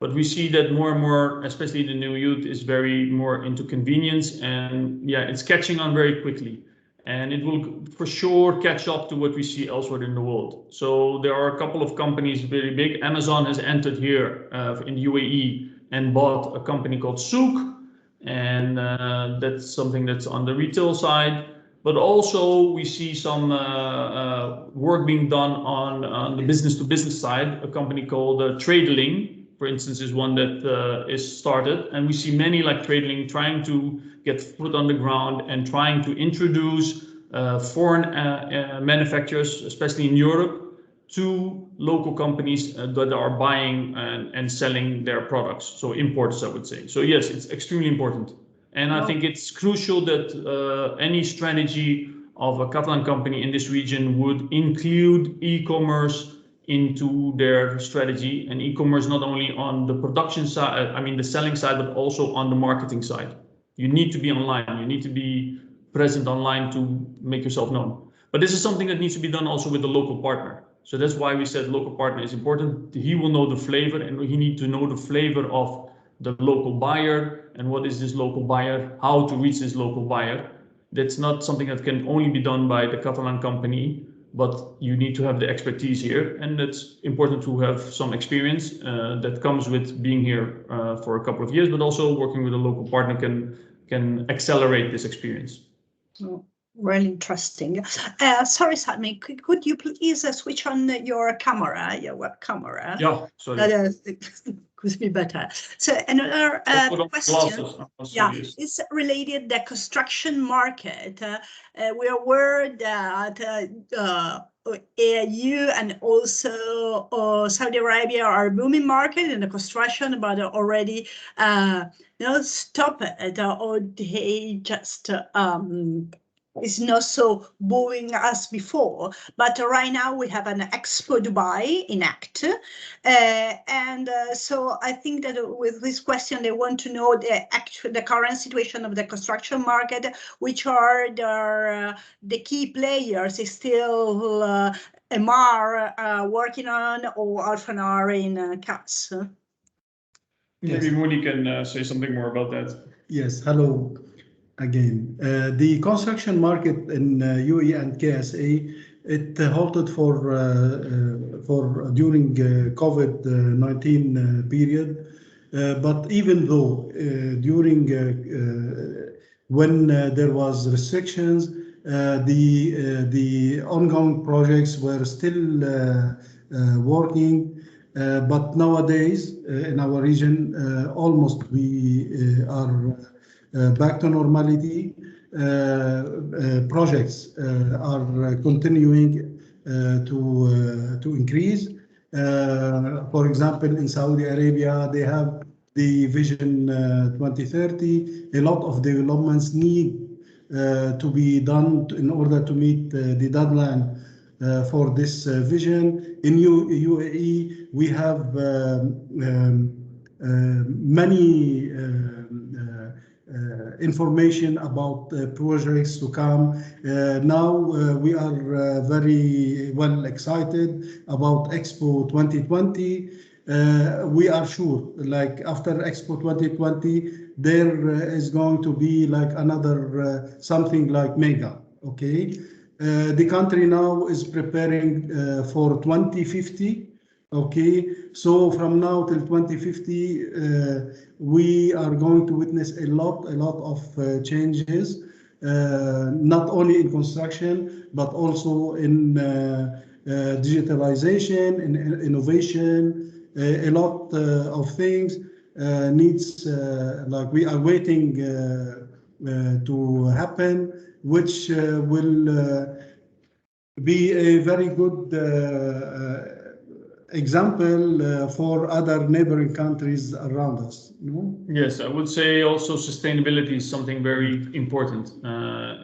But we see that more and more, especially the new youth, is very more into convenience, and yeah, it's catching on very quickly. And it will for sure catch up to what we see elsewhere in the world. So there are a couple of companies very big. Amazon has entered here in the UAE and bought a company called Souk, and that's something that's on the retail side. But also we see some work being done on the business-to-business side. A company called Tradeling, for instance, is one that is started, and we see many like Tradeling trying to get foot on the ground and trying to introduce foreign manufacturers, especially in Europe, to local companies that are buying and selling their products. So importers, I would say. So yes, it's extremely important. And I think it's crucial that any strategy of a Catalan company in this region would include e-commerce into their strategy, and e-commerce not only on the production side, I mean the selling side, but also on the marketing side. You need to be online, you need to be present online to make yourself known. But this is something that needs to be done also with the local partner. So that's why we said local partner is important. He will know the flavor, and he needs to know the flavor of the local buyer and what is this local buyer, how to reach this local buyer. That's not something that can only be done by the Catalan company, but you need to have the expertise here, and it's important to have some experience that comes with being here for a couple of years, but also working with a local partner can accelerate this experience. Oh, really interesting. Sorry, Sami, could you please switch on your camera, your web camera? Yeah, sorry. Could be better. So another question, is related the construction market. We are aware that EAU and also Saudi Arabia are booming market in the construction, but already stop it, or they just is not so booming as before. But right now we have an Expo Dubai in Act, and so I think that with this question they want to know the current situation of the construction market, which are the key players. Is still MR working on, or Alfanar in KAS? Maybe Mooney can say something more about that. Yes, hello. Again, the construction market in UAE and KSA, it halted for during COVID-19 period. But even though during when there was restrictions, the ongoing projects were still working. But nowadays in our region, almost we are back to normality. Projects are continuing to increase. For example, in Saudi Arabia, they have the Vision 2030. A lot of developments need to be done in order to meet the deadline for this vision. In UAE, we have many information about projects to come. Now we are very well excited about Expo 2020. We are sure, like after Expo 2020, there is going to be like another something like mega. Okay, the country now is preparing for 2050. Okay, so from now till 2050, we are going to witness a lot of changes, not only in construction, but also in digitalization, in innovation. A lot of things needs, like we are waiting to happen, which will be a very good example for other neighboring countries around us. No? Yes, I would say also sustainability is something very important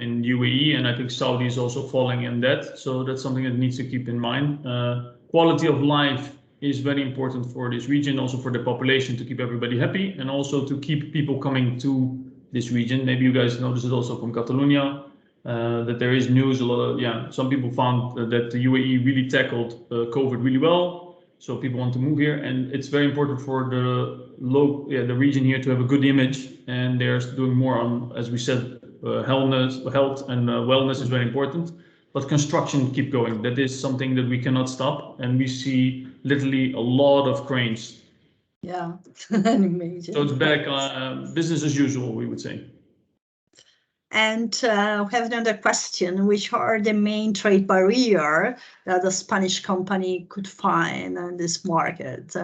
in UAE, and I think Saudi is also falling in that. So that's something that needs to keep in mind. Quality of life is very important for this region, also for the population, to keep everybody happy, and also to keep people coming to this region. Maybe you guys noticed it also from Catalonia, that there is news. A lot of, some people found that the UAE really tackled COVID really well. So people want to move here, and it's very important for the region here to have a good image. And they're doing more on, as we said, health and wellness is very important. But construction keep going. That is something that we cannot stop, and we see literally a lot of cranes. Yeah, amazing. So it's back business as usual, we would say. And we have another question: which are the main trade barrier that a Spanish company could find in this market?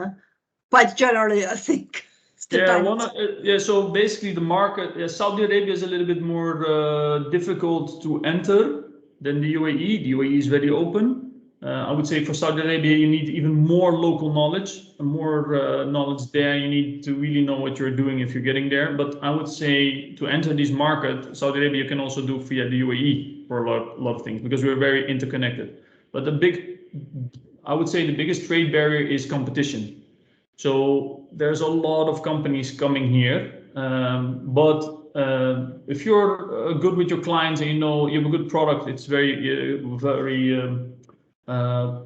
Quite generally, I think. So basically the market, Saudi Arabia is a little bit more difficult to enter than the UAE. The UAE is very open. I would say for Saudi Arabia, you need even more local knowledge, more knowledge there. You need to really know what you're doing if you're getting there. But I would say to enter this market, Saudi Arabia you can also do via the UAE for a lot of things, because we're very interconnected. But I would say the biggest trade barrier is competition. So there's a lot of companies coming here, but if you're good with your clients and you have a good product, it's very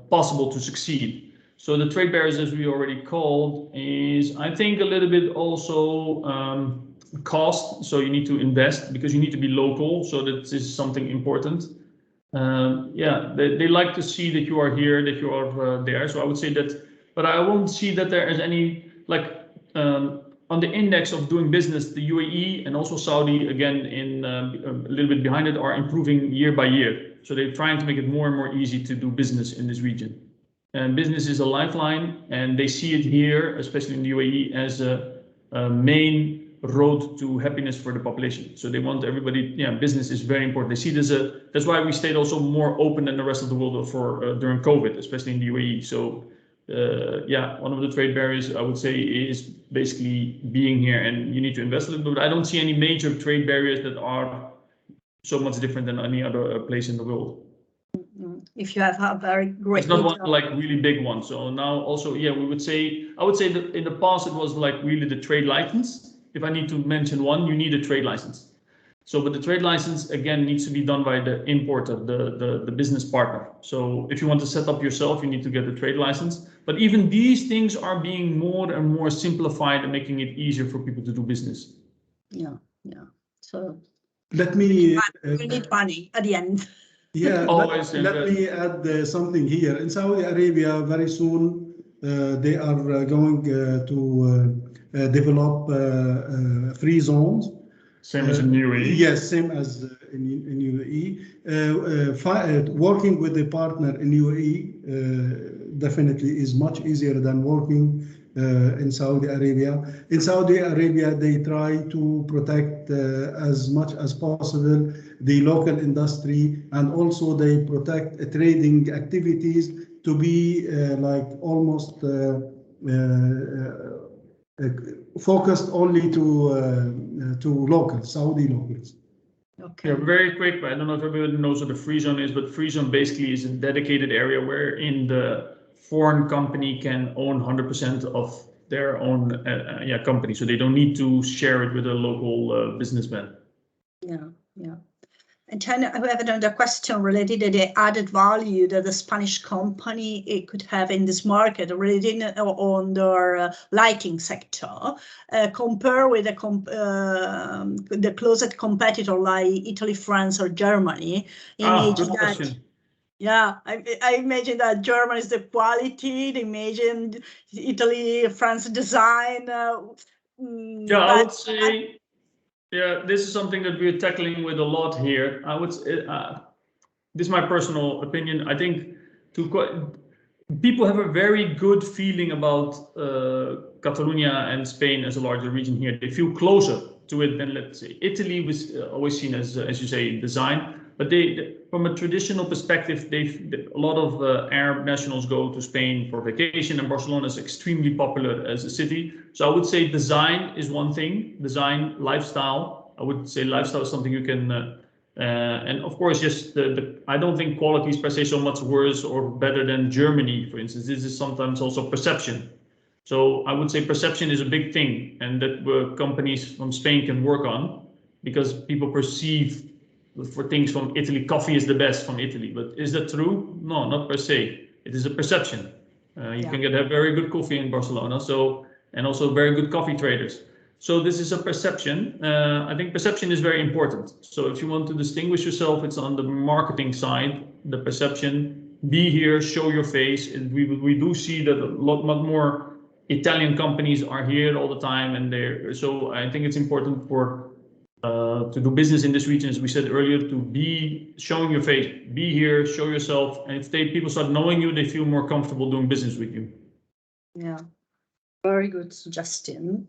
possible to succeed. So the trade barriers, as we already called, is I think a little bit also cost. So you need to invest because you need to be local. So that is something important. They like to see that you are here, that you are there. So I would say that, but I won't see that there is any on the index of doing business, the UAE and also Saudi, again, in a little bit behind it, are improving year by year. So they're trying to make it more and more easy to do business in this region. And business is a lifeline, and they see it here, especially in the UAE, as a main road to happiness for the population. So they want everybody, business is very important. They see that's why we stayed also more open than the rest of the world for during COVID, especially in the UAE. So one of the trade barriers I would say is basically being here, and you need to invest a little bit. But I don't see any major trade barriers that are so much different than any other place in the world. If you have a very great, it's not one like really big one. So now also, I would say that in the past it was like really the trade license. If I need to mention one, you need a trade license. So, but the trade license again needs to be done by the importer, the business partner. So if you want to set up yourself, you need to get the trade license. But even these things are being more and more simplified and making it easier for people to do business. Yeah. So let me. We need money at the end. Yeah, let me add something here. In Saudi Arabia, very soon they are going to develop free zones. Same as in UAE? Yes, same as in UAE. Working with a partner in UAE definitely is much easier than working in Saudi Arabia. In Saudi Arabia, they try to protect as much as possible the local industry, and also they protect trading activities to be almost focused only to local Saudi locals. Okay. Yeah, very quick, but I don't know if everybody knows what the free zone is, but free zone basically is a dedicated area wherein the foreign company can own 100% of their own company, so they don't need to share it with a local businessman. Yeah. And I have another question related to the added value that the Spanish company could have in this market, related on their lighting sector, compare with the closest competitor like Italy, France, or Germany. Good question. Yeah, I imagine that Germany is the quality. They imagine Italy, France design. I would say. Yeah, this is something that we're tackling with a lot here. I would say, this is my personal opinion. I think people have a very good feeling about Catalonia and Spain as a larger region here. They feel closer to it than, let's say, Italy was always seen as you say, design. But from a traditional perspective, a lot of Arab nationals go to Spain for vacation, and Barcelona is extremely popular as a city. So I would say design is one thing, design, lifestyle. I would say lifestyle is something you can, and of course, just I don't think quality is per se so much worse or better than Germany, for instance. This is sometimes also perception. So I would say perception is a big thing, and that companies from Spain can work on, because people perceive for things from Italy, coffee is the best from Italy. But is that true? No, not per se. It is a perception. You can have very good coffee in Barcelona, and also very good coffee traders. So this is a perception. I think perception is very important. So if you want to distinguish yourself, it's on the marketing side, the perception. Be here, show your face. And we do see that a lot more Italian companies are here all the time, and so I think it's important to do business in this region, as we said earlier, to be showing your face, be here, show yourself, and if people start knowing you, they feel more comfortable doing business with you. Yeah, very good suggestion.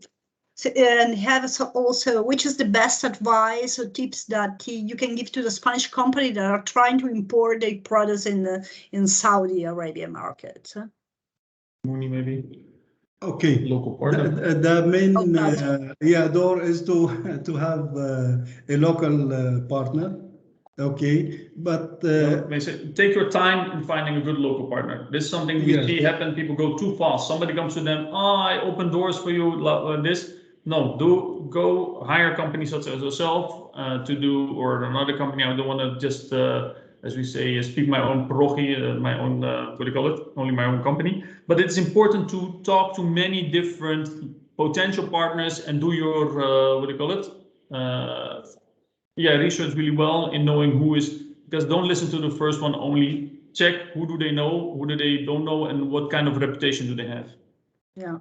So, and have also, which is the best advice or tips that you can give to the Spanish company that are trying to import their products in Saudi Arabia market? Mooney, maybe. Okay. Local partner. The main door is to have a local partner. Okay, but take your time in finding a good local partner. This is something we see happen. People go too fast. Somebody comes to them. I open doors for you. This. No, go hire a company such as yourself to do, or another company. I don't want to just, as we say, speak my own parochie, my own, what do you call it? Only my own company. But it's important to talk to many different potential partners and do your, what do you call it? Research really well in knowing who is, because don't listen to the first one only. Check who do they know, who do they don't know, and what kind of reputation do they have. Yeah.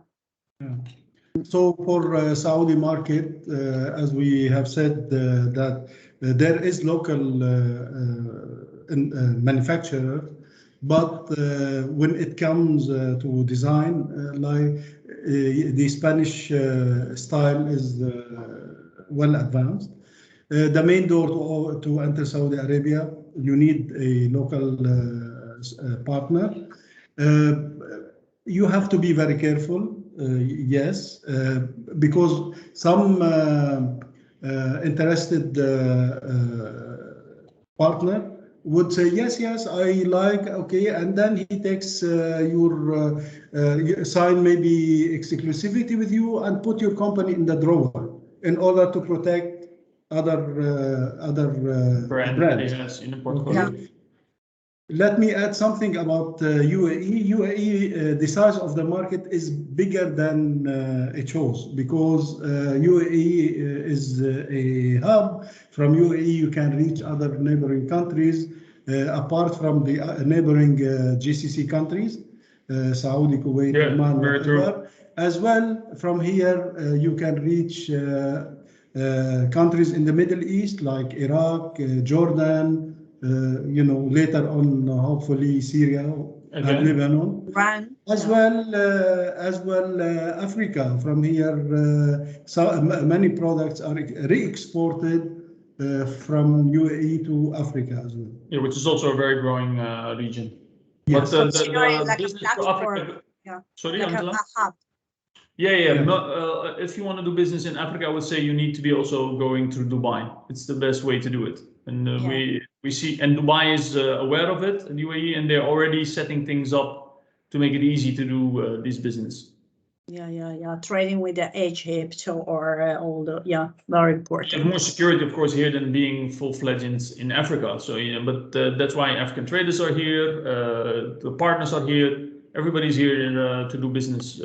So for Saudi market, as we have said, that there is local manufacturer, but when it comes to design, like the Spanish style is well advanced. The main door to enter Saudi Arabia, you need a local partner. You have to be very careful. Yes, because some interested partner would say, yes, I like, okay, and then he takes your sign maybe exclusivity with you and put your company in the drawer in order to protect other brands. Yes, in the portfolio. Okay. Let me add something about UAE. UAE, the size of the market is bigger than it shows, because UAE is a hub. From UAE, you can reach other neighboring countries, apart from the neighboring GCC countries, Saudi, Kuwait, Oman, whatever. As well, from here, you can reach countries in the Middle East like Iraq, Jordan, later on, hopefully Syria and Lebanon, as well Africa. From here, many products are re-exported from UAE to Africa as well. Yeah, which is also a very growing region. Yes. But the business to Africa. Sorry, like Angela? a hub. If you want to do business in Africa, I would say you need to be also going through Dubai. It's the best way to do it. And we see, and Dubai is aware of it, and UAE, and they're already setting things up to make it easy to do this business. Trading with the Egypt or all the, very important. You have more security, of course, here than being full-fledged in Africa. So, but that's why African traders are here, the partners are here, everybody's here to do business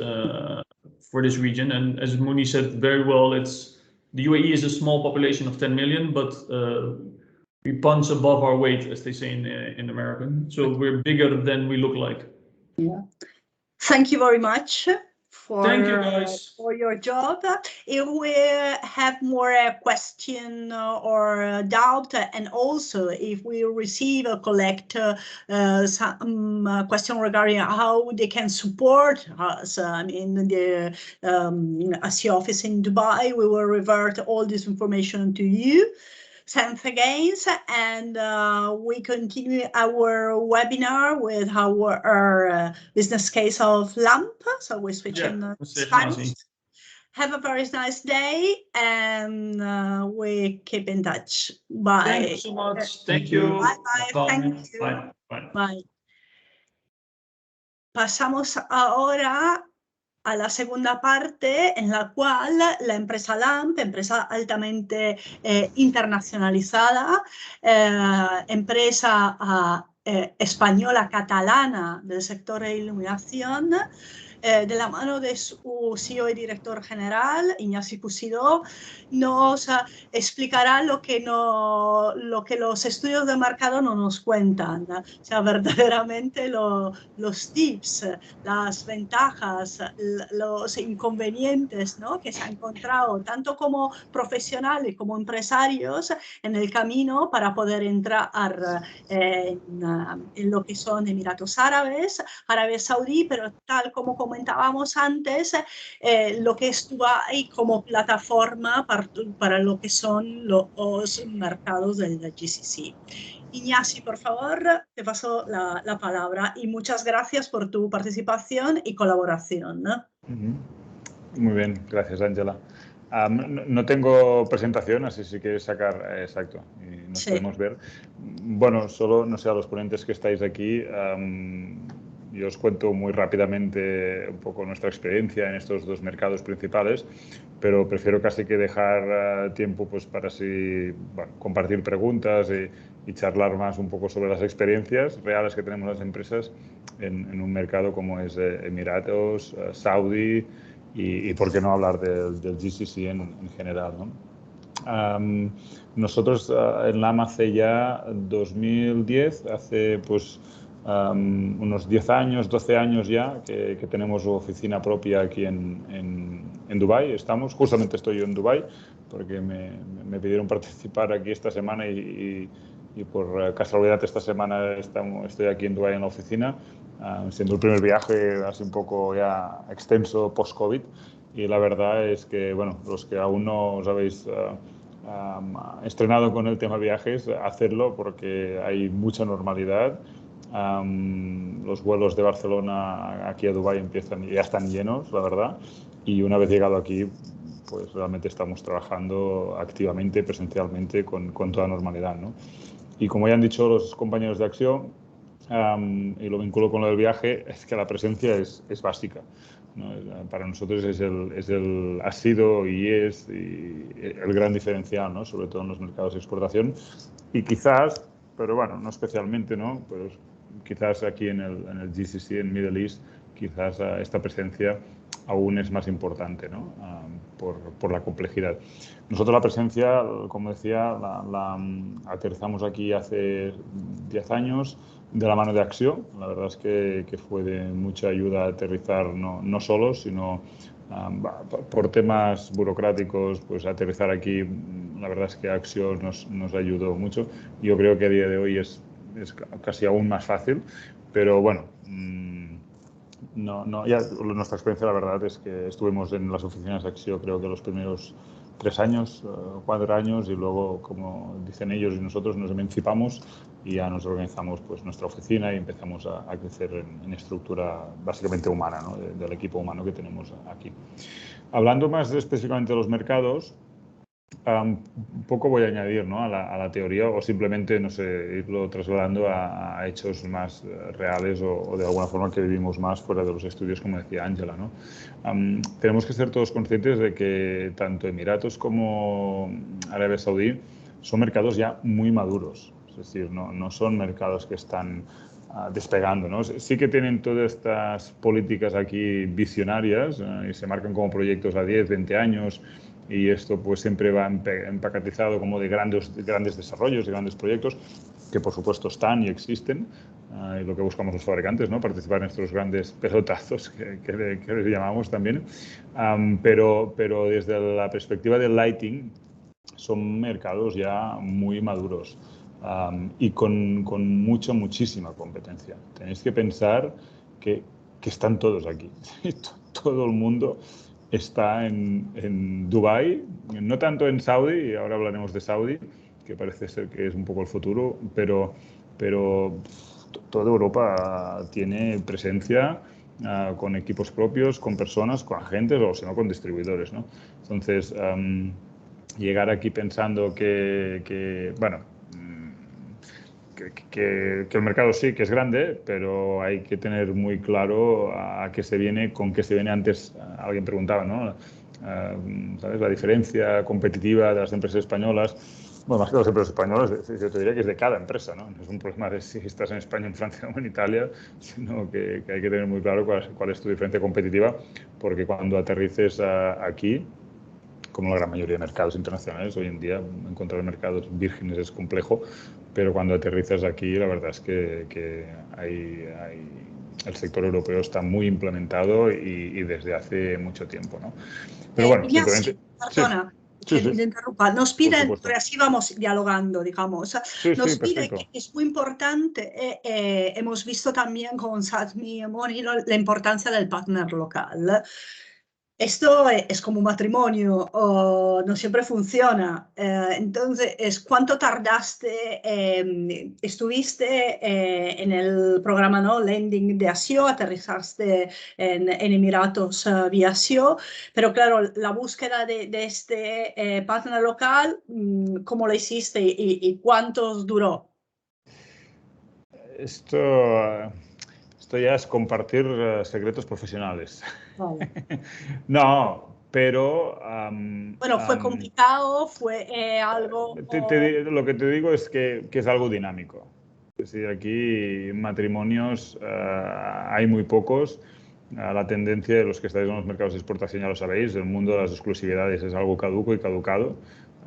for this region. And as Mooney said very well, the UAE is a small population of 10 million, but we punch above our weight, as they say in American. So we're bigger than we look like. Yeah. Thank you very much Thank you, guys. For your job. If we have more question or doubt, and also if we receive or collect some question regarding how they can support us in the ASI office in Dubai, we will revert all this information to you. Thanks again, and we continue our webinar with our business case of LAMP. So we're switching to Spanish. Have a very nice day, and we keep in touch. Bye. Thank you so much. Thank you. Bye. Thank you. Bye. Bye. Bye. Pasamos ahora a la segunda parte, en la cual la empresa LAMP, empresa altamente internacionalizada, empresa española catalana del sector de iluminación, de la mano de su CEO y director general, Iñaki Cusidó, nos explicará lo que los estudios de mercado no nos cuentan. O sea, verdaderamente los tips, las ventajas, los inconvenientes, ¿no?, que se han encontrado tanto como profesionales como empresarios en el camino para poder entrar en lo que son Emiratos Árabes, Arabia Saudí, pero tal como comentábamos antes, lo que es Dubái como plataforma para lo que son los mercados del GCC. Iñaki, por favor, te paso la palabra y muchas gracias por tu participación y colaboración. Muy bien, gracias, Ángela. No tengo presentación, así si quieres sacar, exacto, y nos podemos ver. Bueno, solo, no sé, a los ponentes que estáis aquí, yo os cuento muy rápidamente un poco nuestra experiencia en estos dos mercados principales, pero prefiero casi que dejar tiempo pues, para así, bueno, compartir preguntas y charlar más un poco sobre las experiencias reales que tenemos las empresas en un mercado como es Emiratos, Saudí y por qué no hablar del GCC en general, ¿no? Nosotros en LAM hace ya 2010, hace pues unos 10 años, 12 años ya que tenemos oficina propia aquí en Dubái. Justamente estoy yo en Dubái porque me pidieron participar aquí esta semana y por casualidad esta semana estoy aquí en Dubái en la oficina, siendo el primer viaje así un poco ya extenso post-COVID, y la verdad es que, bueno, los que aún no os habéis estrenado con el tema viajes, hacerlo porque hay mucha normalidad. Los vuelos de Barcelona aquí a Dubái ya están llenos, la verdad, y una vez llegado aquí, pues realmente estamos trabajando activamente, presencialmente, con toda normalidad, ¿no? Y como ya han dicho los compañeros de acción, y lo vinculo con lo del viaje, es que la presencia es básica, ¿no? Para nosotros ha sido y es el gran diferencial, ¿no? Sobre todo en los mercados de exportación, y quizás, pero bueno, no especialmente, ¿no? Pero quizás aquí en el GCC, en Middle East, quizás esta presencia aún es más importante, ¿no? Por la complejidad. Nosotros la presencia, como decía, la aterrizamos aquí hace 10 años de la mano de Acción. La verdad es que fue de mucha ayuda aterrizar, no solo, sino por temas burocráticos, pues aterrizar aquí, la verdad es que Acción nos ayudó mucho. Yo creo que a día de hoy es casi aún más fácil, pero bueno, ya nuestra experiencia, la verdad es que estuvimos en las oficinas de Acción creo que los primeros 3 años, 4 años, y luego, como dicen ellos y nosotros, nos emancipamos y ya nos organizamos pues nuestra oficina y empezamos a crecer en estructura básicamente humana, ¿no? Del equipo humano que tenemos aquí. Hablando más específicamente de los mercados, un poco voy a añadir, ¿no? a la teoría, o simplemente, no sé, irlo trasladando a hechos más reales o de alguna forma que vivimos más fuera de los estudios, como decía Ángela, ¿no? Tenemos que ser todos conscientes de que tanto Emiratos como Arabia Saudí son mercados ya muy maduros, es decir, no son mercados que están despegando, ¿no? Sí que tienen todas estas políticas aquí visionarias y se marcan como proyectos a 10, 20 años, y esto pues siempre va empacatizado como de grandes desarrollos, de grandes proyectos, que por supuesto están y existen, y lo que buscamos los fabricantes, ¿no? Participar en estos grandes pelotazos que les llamamos también, pero desde la perspectiva del lighting son mercados ya muy maduros, y con muchísima competencia. Tenéis que pensar que están todos aquí, todo el mundo está en Dubái, no tanto en Saudí, y ahora hablaremos de Saudí, que parece ser que es un poco el futuro, pero toda Europa tiene presencia con equipos propios, con personas, con agentes o si no con distribuidores, ¿no? Entonces, llegar aquí pensando que el mercado sí que es grande, pero hay que tener muy claro a qué se viene, con qué se viene. Antes alguien preguntaba, ¿no? ¿Sabes? La diferencia competitiva de las empresas españolas. Bueno, más que las empresas españolas, yo te diría que es de cada empresa, ¿no? No es un problema de si estás en España, en Francia o en Italia, sino que hay que tener muy claro cuál es tu diferencia competitiva, porque cuando aterrices aquí, como la gran mayoría de mercados internacionales, hoy en día encontrar mercados vírgenes es complejo, pero cuando aterrizas aquí, la verdad es que el sector europeo está muy implementado y desde hace mucho tiempo, ¿no? Pero bueno, simplemente... Perdona. Sí. Que te interrumpa. Nos piden, porque así vamos dialogando, digamos, nos pide que es muy importante, hemos visto también con Sadmi y Moni la importancia del partner local. Esto es como un matrimonio, no siempre funciona. Entonces, ¿cuánto tardaste? Estuviste en el programa, ¿no? Landing de ASIO, aterrizaste en Emiratos vía ASIO, pero claro, la búsqueda de este partner local, ¿cómo lo hiciste y cuánto duró? Esto ya es compartir secretos profesionales. Vale. No, pero... bueno, ¿fue complicado? ¿Fue algo...? Lo que te digo es que es algo dinámico. Es decir, aquí matrimonios hay muy pocos. La tendencia de los que estáis en los mercados de exportación ya lo sabéis, el mundo de las exclusividades es algo caduco y caducado.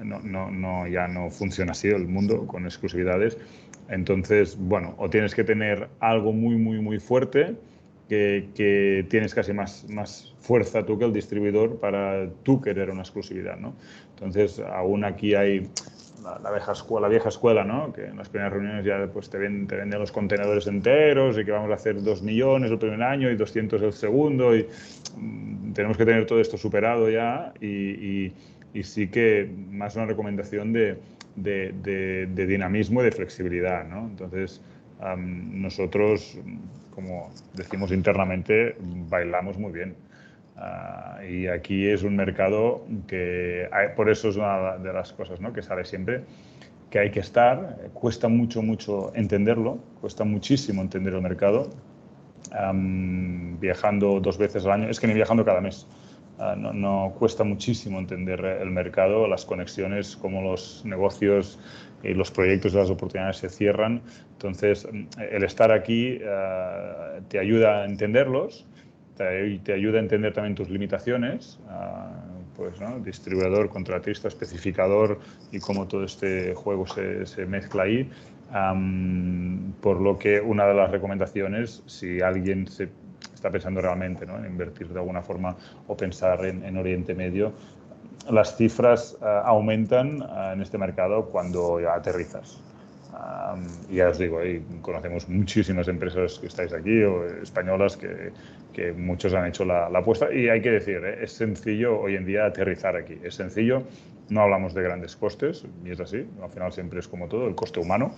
Ya no funciona así el mundo con exclusividades. Entonces, bueno, o tienes que tener algo muy fuerte, que tienes casi más fuerza tú que el distribuidor para tú querer una exclusividad, ¿no? Entonces, aún aquí hay la vieja escuela, ¿no? Que en las primeras reuniones ya pues, te venden los contenedores enteros y que vamos a hacer 2 millones el primer año y 200 el segundo y tenemos que tener todo esto superado ya y sí que más una recomendación de dinamismo y de flexibilidad, ¿no? Entonces, nosotros, como decimos internamente, bailamos muy bien. Y aquí es un mercado que, por eso es una de las cosas, ¿no? Que sale siempre, que hay que estar, cuesta mucho entenderlo, cuesta muchísimo entender el mercado, viajando 2 veces al año, es que ni viajando cada mes. No cuesta muchísimo entender el mercado, las conexiones, cómo los negocios y los proyectos y las oportunidades se cierran. Entonces, el estar aquí te ayuda a entenderlos, te ayuda a entender también tus limitaciones, pues, ¿no? Distribuidor, contratista, especificador y cómo todo este juego se mezcla ahí. Por lo que una de las recomendaciones, si alguien está pensando realmente, ¿no? en invertir de alguna forma o pensar en Oriente Medio, las cifras aumentan en este mercado cuando ya aterrizas. Y ya os digo, conocemos muchísimas empresas que estáis aquí o españolas que muchos han hecho la apuesta y hay que decir, es sencillo hoy en día aterrizar aquí, es sencillo, no hablamos de grandes costes y es así, al final siempre es como todo, el coste humano,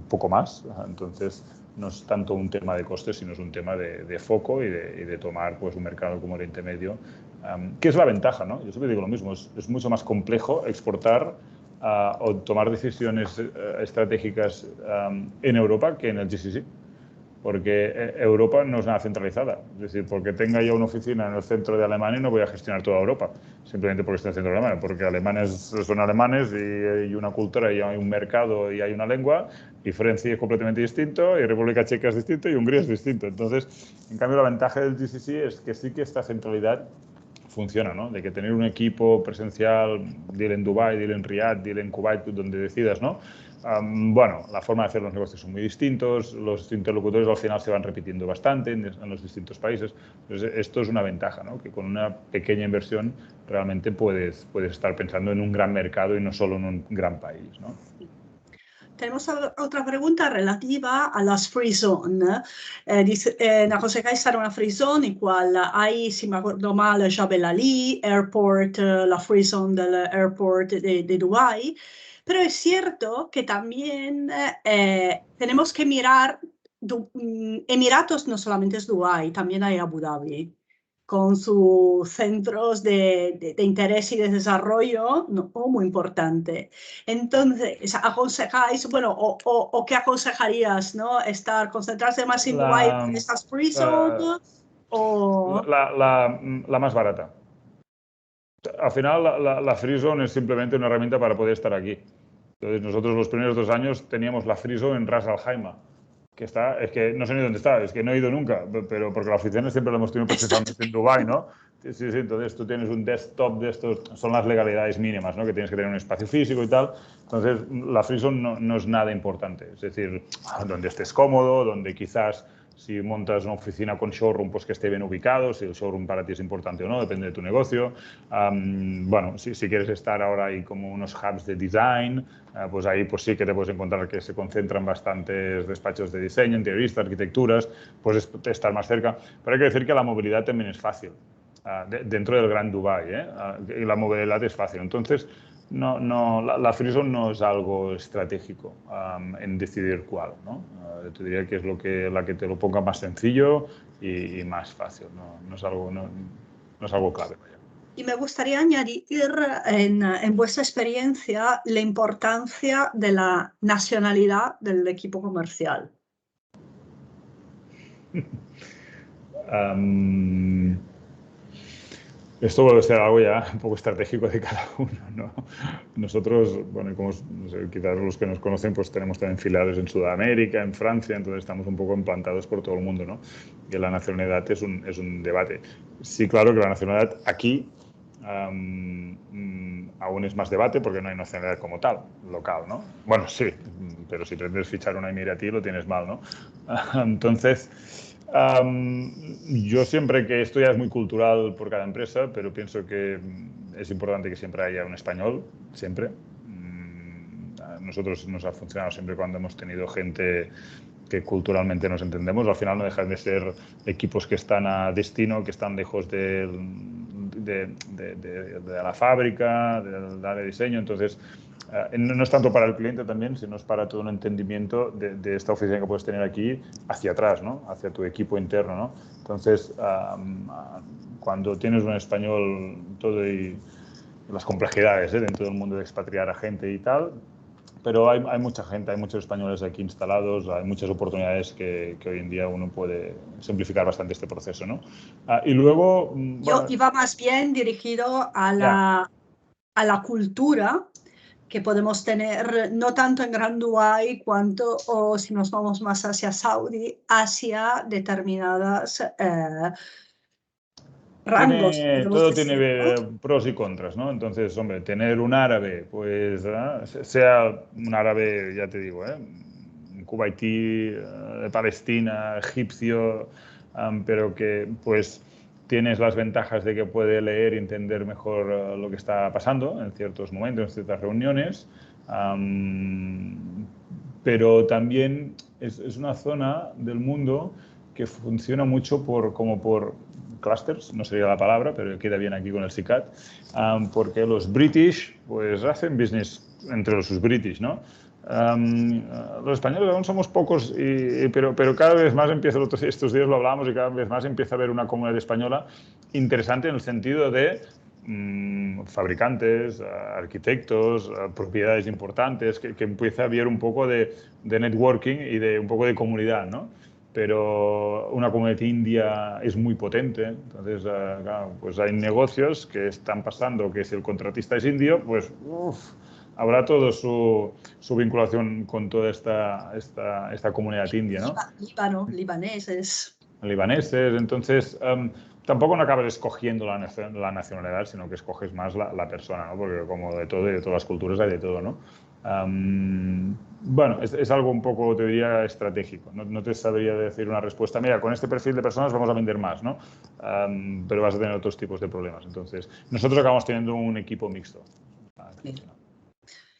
poco más, entonces no es tanto un tema de costes, sino es un tema de foco y de tomar pues, un mercado como Oriente Medio, que es la ventaja, ¿no? Yo siempre digo lo mismo, es mucho más complejo exportar o tomar decisiones estratégicas en Europa que en el GCC, porque Europa no es nada centralizada. Es decir, porque tenga yo una oficina en el centro de Alemania no voy a gestionar toda Europa, simplemente porque esté en el centro de Alemania, porque alemanes son alemanes y hay una cultura y hay un mercado y hay una lengua, y Francia es completamente distinto, y República Checa es distinto y Hungría es distinto. Entonces, en cambio, la ventaja del GCC es que sí que esta centralidad funciona, ¿no? De que tener un equipo presencial, deal en Dubái, deal en Riyadh, deal en Kuwait, donde decidas, ¿no? Bueno, la forma de hacer los negocios son muy distintos, los interlocutores al final se van repitiendo bastante en los distintos países. Entonces, esto es una ventaja, ¿no? Que con una pequeña inversión realmente puedes estar pensando en un gran mercado y no solo en un gran país, ¿no? Tenemos otra pregunta relativa a las free zone. Dice, una cosa que è una free zone, in quale hay, si me acuerdo mal, Jebel Ali, airport, la free zone del airport de Dubai. Pero es cierto que también tenemos que mirar, Emiratos no solamente es Dubái, también hay Abu Dhabi, con sus centros de interés y de desarrollo, ¿no? Muy importante. Entonces, aconsejáis, bueno, o ¿qué aconsejarías, no? ¿Concentrarse más en Dubái en estas free zones? La más barata. Al final, la free zone es simplemente una herramienta para poder estar aquí. Entonces, nosotros los primeros 2 años teníamos la free zone en Ras Al Khaimah, que está, es que no sé ni dónde está, es que no he ido nunca, pero porque la oficina siempre la hemos tenido precisamente en Dubái, ¿no? Sí, entonces tú tienes un desktop de estos, son las legalidades mínimas, ¿no? Que tienes que tener un espacio físico y tal. Entonces, la free zone no es nada importante. Es decir, donde estés cómodo, donde quizás si montas una oficina con showroom, pues que esté bien ubicado, si el showroom para ti es importante o no, depende de tu negocio. Bueno, si quieres estar ahora ahí como unos hubs de design, pues ahí pues sí que te puedes encontrar que se concentran bastantes despachos de diseño, interioristas, arquitecturas, puedes estar más cerca. Pero hay que decir que la movilidad también es fácil, dentro del Gran Dubái, y la movilidad es fácil. Entonces, la free zone no es algo estratégico en decidir cuál, ¿no? Te diría que es la que te lo ponga más sencillo y más fácil, no es algo clave. Y me gustaría añadir en vuestra experiencia la importancia de la nacionalidad del equipo comercial. Esto vuelve a ser algo ya un poco estratégico de cada uno, ¿no? Nosotros, bueno, como no sé, quizás los que nos conocen, pues tenemos también filiales en Sudamérica, en Francia, entonces estamos un poco implantados por todo el mundo, ¿no? Y la nacionalidad es un debate. Sí, claro que la nacionalidad aquí aún es más debate porque no hay nacionalidad como tal, local, ¿no? Bueno, sí, pero si pretendes fichar una emiratí lo tienes mal, ¿no? Entonces, yo siempre que esto ya es muy cultural por cada empresa, pero pienso que es importante que siempre haya un español, siempre. A nosotros nos ha funcionado siempre cuando hemos tenido gente que culturalmente nos entendemos. Al final no dejan de ser equipos que están a destino, que están lejos de la fábrica, del área de diseño. Entonces, no es tanto para el cliente también, sino es para todo un entendimiento de esta oficina que puedes tener aquí hacia atrás, ¿no? Hacia tu equipo interno, ¿no? Entonces, cuando tienes un español, todo y las complejidades dentro del mundo de expatriar a gente y tal, pero hay mucha gente, hay muchos españoles aquí instalados, hay muchas oportunidades que hoy en día uno puede simplificar bastante este proceso, ¿no? Y luego... Yo iba más bien dirigido a la cultura que podemos tener, no tanto en Gran Dubái, cuanto, o si nos vamos más hacia Saudí, hacia determinadas rangos. Todo tiene pros y contras, ¿no? Entonces, hombre, tener un árabe, pues, sea un árabe, ya te digo, un kuwaití, de Palestina, egipcio, pero que, pues, tienes las ventajas de que puede leer y entender mejor lo que está pasando en ciertos momentos, en ciertas reuniones, pero también es una zona del mundo que funciona mucho como por clusters, no sería la palabra, pero queda bien aquí con el CICAT, porque los British pues hacen business entre sus British, ¿no? Los españoles aún somos pocos, pero cada vez más empieza, estos días lo hablábamos, y cada vez más empieza a haber una comunidad española interesante en el sentido de fabricantes, arquitectos, propiedades importantes, que empieza a haber un poco de networking y de un poco de comunidad, ¿no? Pero una comunidad india es muy potente, entonces claro, pues hay negocios que están pasando que si el contratista es indio, pues habrá todo su vinculación con toda esta comunidad india, ¿no? Líbano, libaneses. Libaneses, entonces tampoco no acabas escogiendo la nacionalidad, sino que escoges más la persona, ¿no? Porque como de todo y de todas las culturas hay de todo, ¿no? Bueno, es algo un poco, te diría, estratégico. No te sabría decir una respuesta. Mira, con este perfil de personas vamos a vender más, ¿no? Pero vas a tener otros tipos de problemas. Entonces, nosotros acabamos teniendo un equipo mixto.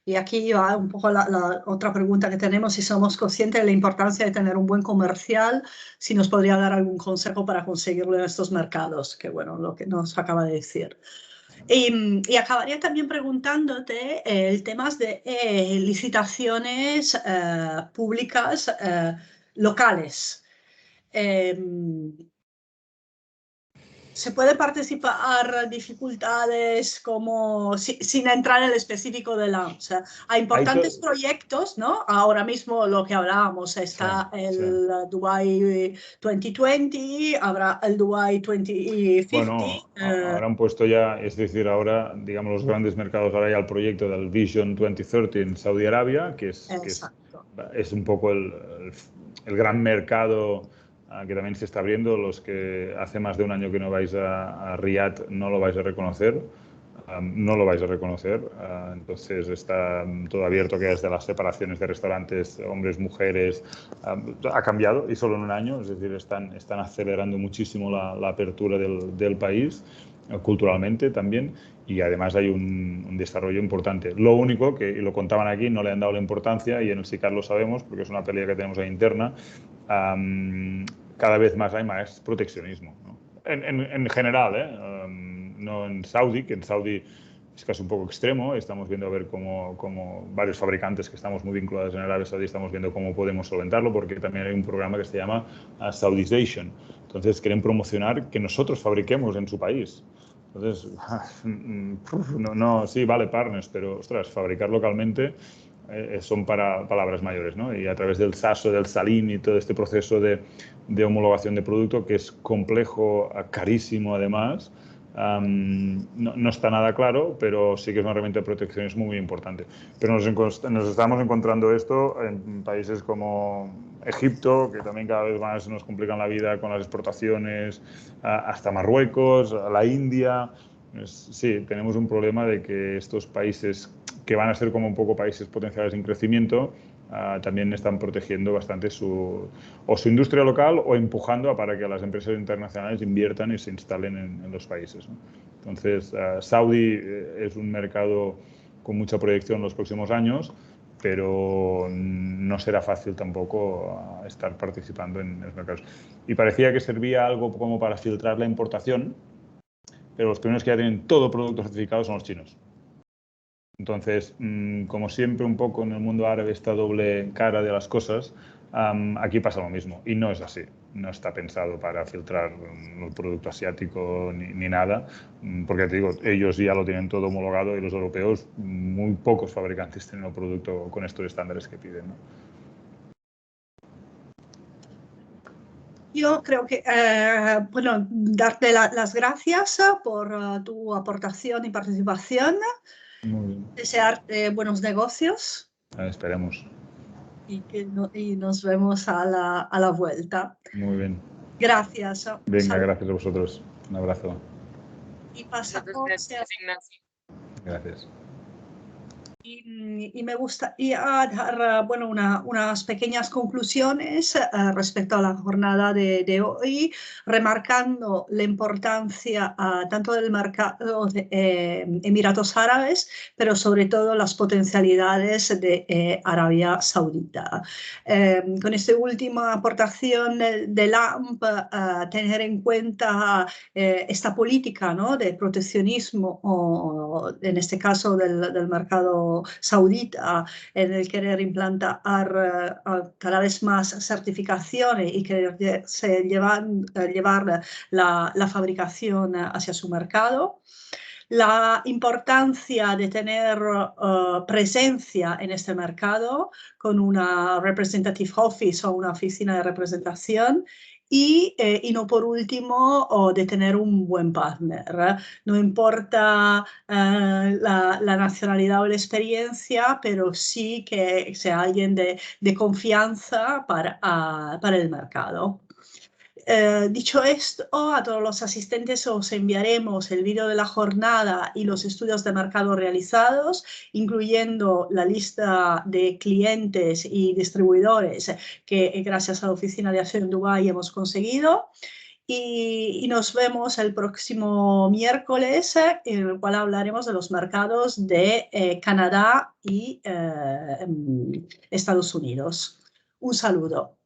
Y aquí va un poco la otra pregunta que tenemos, si somos conscientes de la importancia de tener un buen comercial, si nos podría dar algún consejo para conseguirlo en estos mercados, que bueno, lo que nos acaba de decir. Y acabaría también preguntándote el tema de licitaciones públicas locales. ¿Se puede participar dificultades como sin entrar en el específico de la... O sea, hay importantes proyectos, ¿no? Ahora mismo lo que hablábamos, está el Dubai 2020, habrá el Dubai 2050. Bueno, ahora han puesto ya, es decir, ahora, digamos, los grandes mercados, ahora ya el proyecto del Vision 2030 en Saudi Arabia, que es un poco el gran mercado que también se está abriendo. Los que hace más de un año que no vais a Riyadh no lo vais a reconocer. Entonces está todo abierto, que desde las separaciones de restaurantes, hombres, mujeres, ha cambiado y solo en un año. Es decir, están acelerando muchísimo la apertura del país, culturalmente también, y además hay un desarrollo importante. Lo único que, y lo contaban aquí, no le han dado la importancia, y en el CICAT lo sabemos porque es una pelea que tenemos ahí interna, cada vez más hay más proteccionismo, ¿no? En general, no en Saudí, que en Saudí es casi un poco extremo. Estamos viendo a ver cómo varios fabricantes que estamos muy vinculados en Arabia Saudí, estamos viendo cómo podemos solventarlo, porque también hay un programa que se llama Saudization. Entonces quieren promocionar que nosotros fabriquemos en su país. Entonces, sí, vale, partners, pero, ostras, fabricar localmente son para palabras mayores, ¿no? Y a través del SASO, del SALIN y todo este proceso de homologación de producto, que es complejo, carísimo además, no está nada claro, pero sí que es una herramienta de proteccionismo muy importante. Pero nos estamos encontrando esto en países como Egipto, que también cada vez más nos complican la vida con las exportaciones, hasta Marruecos, la India. Sí, tenemos un problema de que estos países, que van a ser como un poco países potenciales en crecimiento, también están protegiendo bastante su industria local, o empujando para que las empresas internacionales inviertan y se instalen en los países, ¿no? Entonces, Saudi es un mercado con mucha proyección en los próximos años, pero no será fácil tampoco estar participando en los mercados. Y parecía que servía algo como para filtrar la importación, pero los primeros que ya tienen todo producto certificado son los chinos. Entonces, como siempre un poco en el mundo árabe, esta doble cara de las cosas, aquí pasa lo mismo, y no es así. No está pensado para filtrar el producto asiático ni nada, porque te digo, ellos ya lo tienen todo homologado, y los europeos, muy pocos fabricantes tienen el producto con estos estándares que piden, ¿no? Yo creo que, bueno, darte las gracias por tu aportación y participación. Muy bien. Desearte buenos negocios. Esperemos. Y nos vemos a la vuelta. Muy bien. Gracias. Venga, gracias a vosotros. Un abrazo. Y pasamos. Gracias. Y me gustaría dar, bueno, unas pequeñas conclusiones respecto a la jornada de hoy, remarcando la importancia tanto del mercado de Emiratos Árabes, pero sobre todo las potencialidades de Arabia Saudita. Con esta última aportación del AMP, tener en cuenta esta política, ¿no?, de proteccionismo, o en este caso del mercado saudita, en el querer implantar cada vez más certificaciones y querer llevar la fabricación hacia su mercado. La importancia de tener presencia en este mercado con una representative office o una oficina de representación. Y no por último, de tener un buen partner. No importa la nacionalidad o la experiencia, pero sí que sea alguien de confianza para el mercado. Dicho esto, a todos los asistentes os enviaremos el vídeo de la jornada y los estudios de mercado realizados, incluyendo la lista de clientes y distribuidores que gracias a la Oficina de Acción en Dubái hemos conseguido. Y nos vemos el próximo miércoles, en el cual hablaremos de los mercados de Canadá y Estados Unidos. Un saludo.